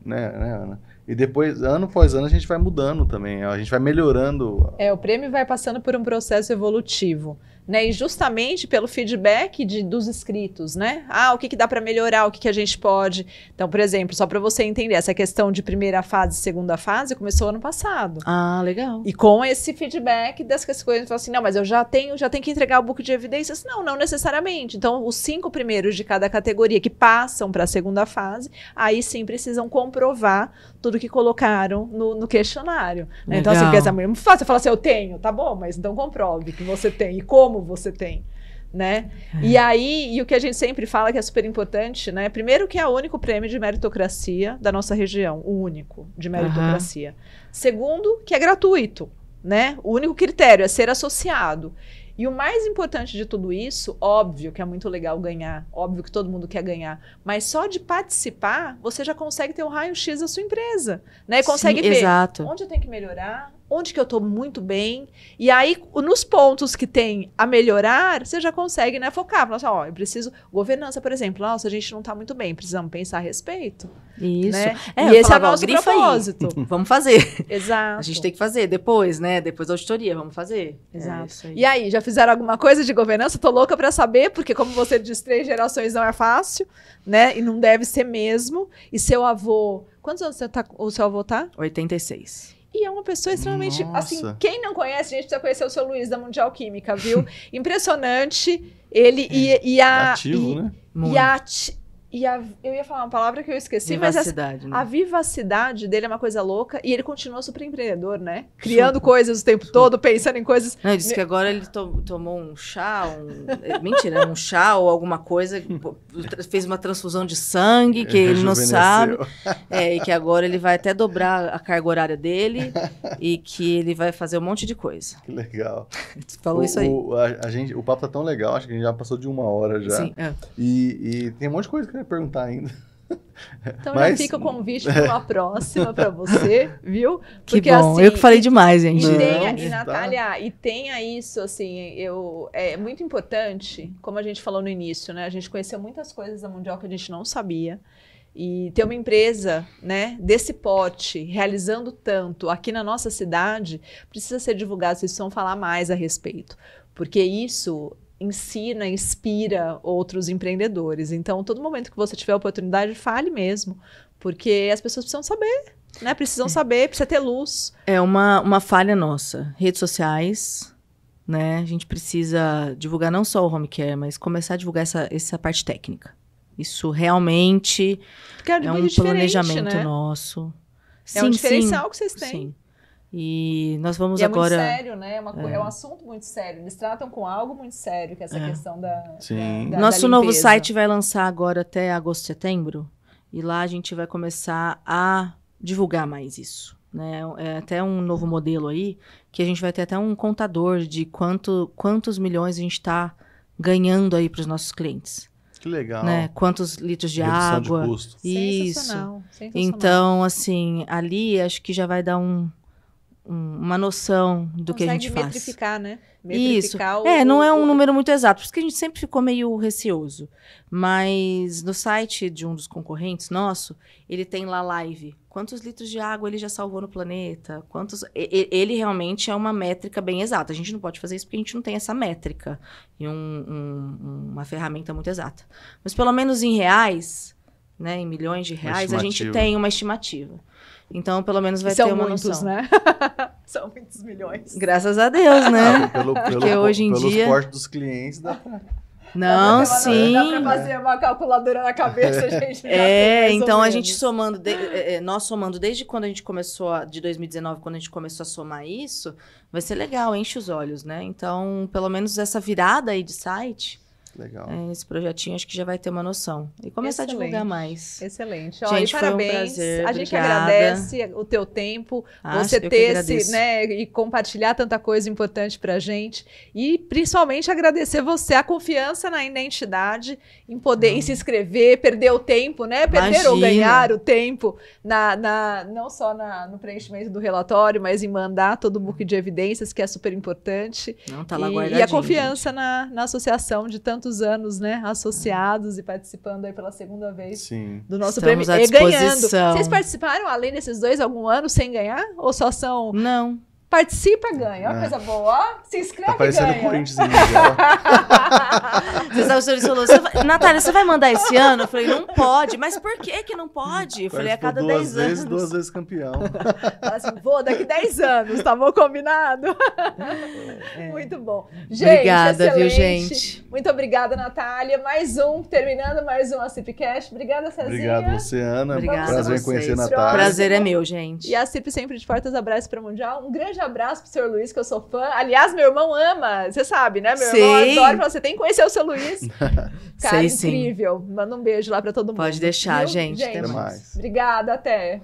Ana? E depois, ano após ano, a gente vai mudando também, a gente vai melhorando. O prêmio vai passando por um processo evolutivo, né? E justamente pelo feedback dos inscritos, né? O que dá para melhorar, o que a gente pode. Então, por exemplo, só para você entender, essa questão de primeira fase e segunda fase começou ano passado. Legal. E com esse feedback dessas coisas, fala assim, não, mas eu já tenho que entregar o book de evidências. Não necessariamente. Então, os 5 primeiros de cada categoria que passam para a segunda fase, aí sim precisam comprovar tudo que colocaram no questionário. Né? Então, assim, porque é muito fácil, você fala assim, eu tenho, tá bom, mas então comprove que você tem e como você tem. Né? E aí, o que a gente sempre fala que é super importante, né? Primeiro que é o único prêmio de meritocracia da nossa região, o único de meritocracia. Segundo, que é gratuito, né? O único critério é ser associado. E o mais importante de tudo isso, óbvio que é muito legal ganhar, óbvio que todo mundo quer ganhar, mas só de participar, você já consegue ter um raio-x da sua empresa, né? E consegue ver onde eu tenho que melhorar, onde que eu estou muito bem, e aí nos pontos que tem a melhorar, você já consegue, né, focar, falar assim, eu preciso, governança, por exemplo, nossa, a gente não está muito bem, precisamos pensar a respeito. Isso. Né? E esse é o nosso propósito. Vamos fazer. Exato. A gente tem que fazer depois, né, depois da auditoria, vamos fazer. Exato. E aí, já fizeram alguma coisa de governança? Tô louca para saber, porque como você diz, 3 gerações não é fácil, né, e não deve ser mesmo, e seu avô, quantos anos o seu avô tá? 86. E é uma pessoa extremamente... Assim, quem não conhece, a gente precisa conhecer o seu Luiz da Mundial Química, viu? Impressionante. Ele ativo, né? Eu ia falar uma palavra que eu esqueci, vivacidade, mas né? A vivacidade dele é uma coisa louca e ele continua super empreendedor, né? Criando coisas o tempo todo, pensando em coisas... Não, ele disse que agora ele tomou um chá, mentira, um chá ou alguma coisa, fez uma transfusão de sangue, que ele não sabe, e que agora ele vai até dobrar a carga horária dele e que ele vai fazer um monte de coisa. Que legal. Falou isso aí. O papo tá tão legal, acho que a gente já passou de 1 hora já. Sim, E tem um monte de coisa que eu queria perguntar ainda. Então já fica o convite para uma próxima para você, viu? Porque, que bom, assim, eu que falei demais, gente. E Natália, e tenha isso, assim, é muito importante, como a gente falou no início, né? A gente conheceu muitas coisas da Mundial que a gente não sabia. E ter uma empresa, né, desse porte, realizando tanto aqui na nossa cidade, precisa ser divulgado, vocês precisam falar mais a respeito. Porque isso ensina, inspira outros empreendedores. Então, todo momento que você tiver a oportunidade, fale mesmo, porque as pessoas precisam saber, né? Precisam saber, precisa ter luz. É uma falha nossa. Redes sociais, né? A gente precisa divulgar não só o home care, mas começar a divulgar essa parte técnica. Isso realmente é um planejamento, né? Nosso. É um diferencial que vocês têm. Sim. E nós vamos agora... É muito sério, né? É um assunto muito sério. Eles tratam com algo muito sério, que é essa questão da Nosso novo site vai lançar agora até agosto, setembro. E lá a gente vai começar a divulgar mais isso. Né? É até um novo modelo aí, que a gente vai ter até um contador de quantos milhões a gente está ganhando aí para os nossos clientes. Que legal. Né? Quantos litros de redução água. De custo. Isso. Sensacional. Então, assim, ali acho que já vai dar uma noção do que a gente faz. Metrificar, né? Metrificar isso. Não é um número muito exato, porque a gente sempre ficou meio receoso. Mas no site de um dos concorrentes nosso, ele tem lá live. Quantos litros de água ele já salvou no planeta? Ele realmente é uma métrica bem exata. A gente não pode fazer isso porque a gente não tem essa métrica e uma ferramenta muito exata. Mas pelo menos em reais, né, em milhões de reais, a gente tem uma estimativa. Então, pelo menos vai ter uma noção. São muitos, né? São muitos milhões. Graças a Deus, né? Porque hoje em dia... Pelos portes dos clientes, dá pra... Não, sim. Dá pra fazer uma calculadora na cabeça, gente. Então a gente somando... nós somando desde quando a gente começou, de 2019, quando a gente começou a somar isso, vai ser legal, enche os olhos, né? Então, pelo menos essa virada aí de site... Legal. Esse projetinho acho que já vai ter uma noção. E começar a divulgar mais. Excelente. Gente, Ó, e foi um parabéns. prazer. A gente Obrigada. agradece o teu tempo, você Eu que ter agradeço. né, e compartilhar tanta coisa importante pra gente. E principalmente agradecer você, a confiança na identidade, em poder em se inscrever, perder o tempo, né? Perder ou Imagina. ganhar o tempo não só no preenchimento do relatório, mas em mandar todo o book de evidências, que é super importante. Não, tá lá E guardadinho. a confiança na associação de tantos anos, né? Associados e participando aí pela segunda vez Sim. do nosso Estamos prêmio à e ganhando. disposição. Vocês participaram, além desses dois, algum ano sem ganhar? Ou só são... Não. Participa, ganha. Olha que coisa boa. Ó, se inscreve Tá e parecendo o ganha. Corinthians em Miguel. O senhor falou, Natália, você vai mandar esse ano? Eu falei, não pode. Mas por que não pode? Eu falei, a cada 10 anos. Duas vezes campeão. Fala assim, vou daqui 10 anos, tá bom? Combinado? Muito bom. Gente, Obrigada, viu, excelente. gente? Muito obrigada, Natália. Terminando mais um ACIPcast. Obrigada, Cezinha. Obrigado, você, Ana. Obrigada Prazer a em conhecer vocês. a Natália. Prazer é meu, gente. E a CIP sempre de portas abertas para o Mundial. Um grande abraço pro Sr. Luiz, que eu sou fã. Aliás, meu irmão ama. Você sabe, né? Meu irmão Sim. adora. Fala, você tem que conhecer o Sr. Luiz. Cara, Sei sim. incrível. Manda um beijo lá para todo mundo. Pode deixar, Viu? gente. Até Até mais. mais. Obrigada, até.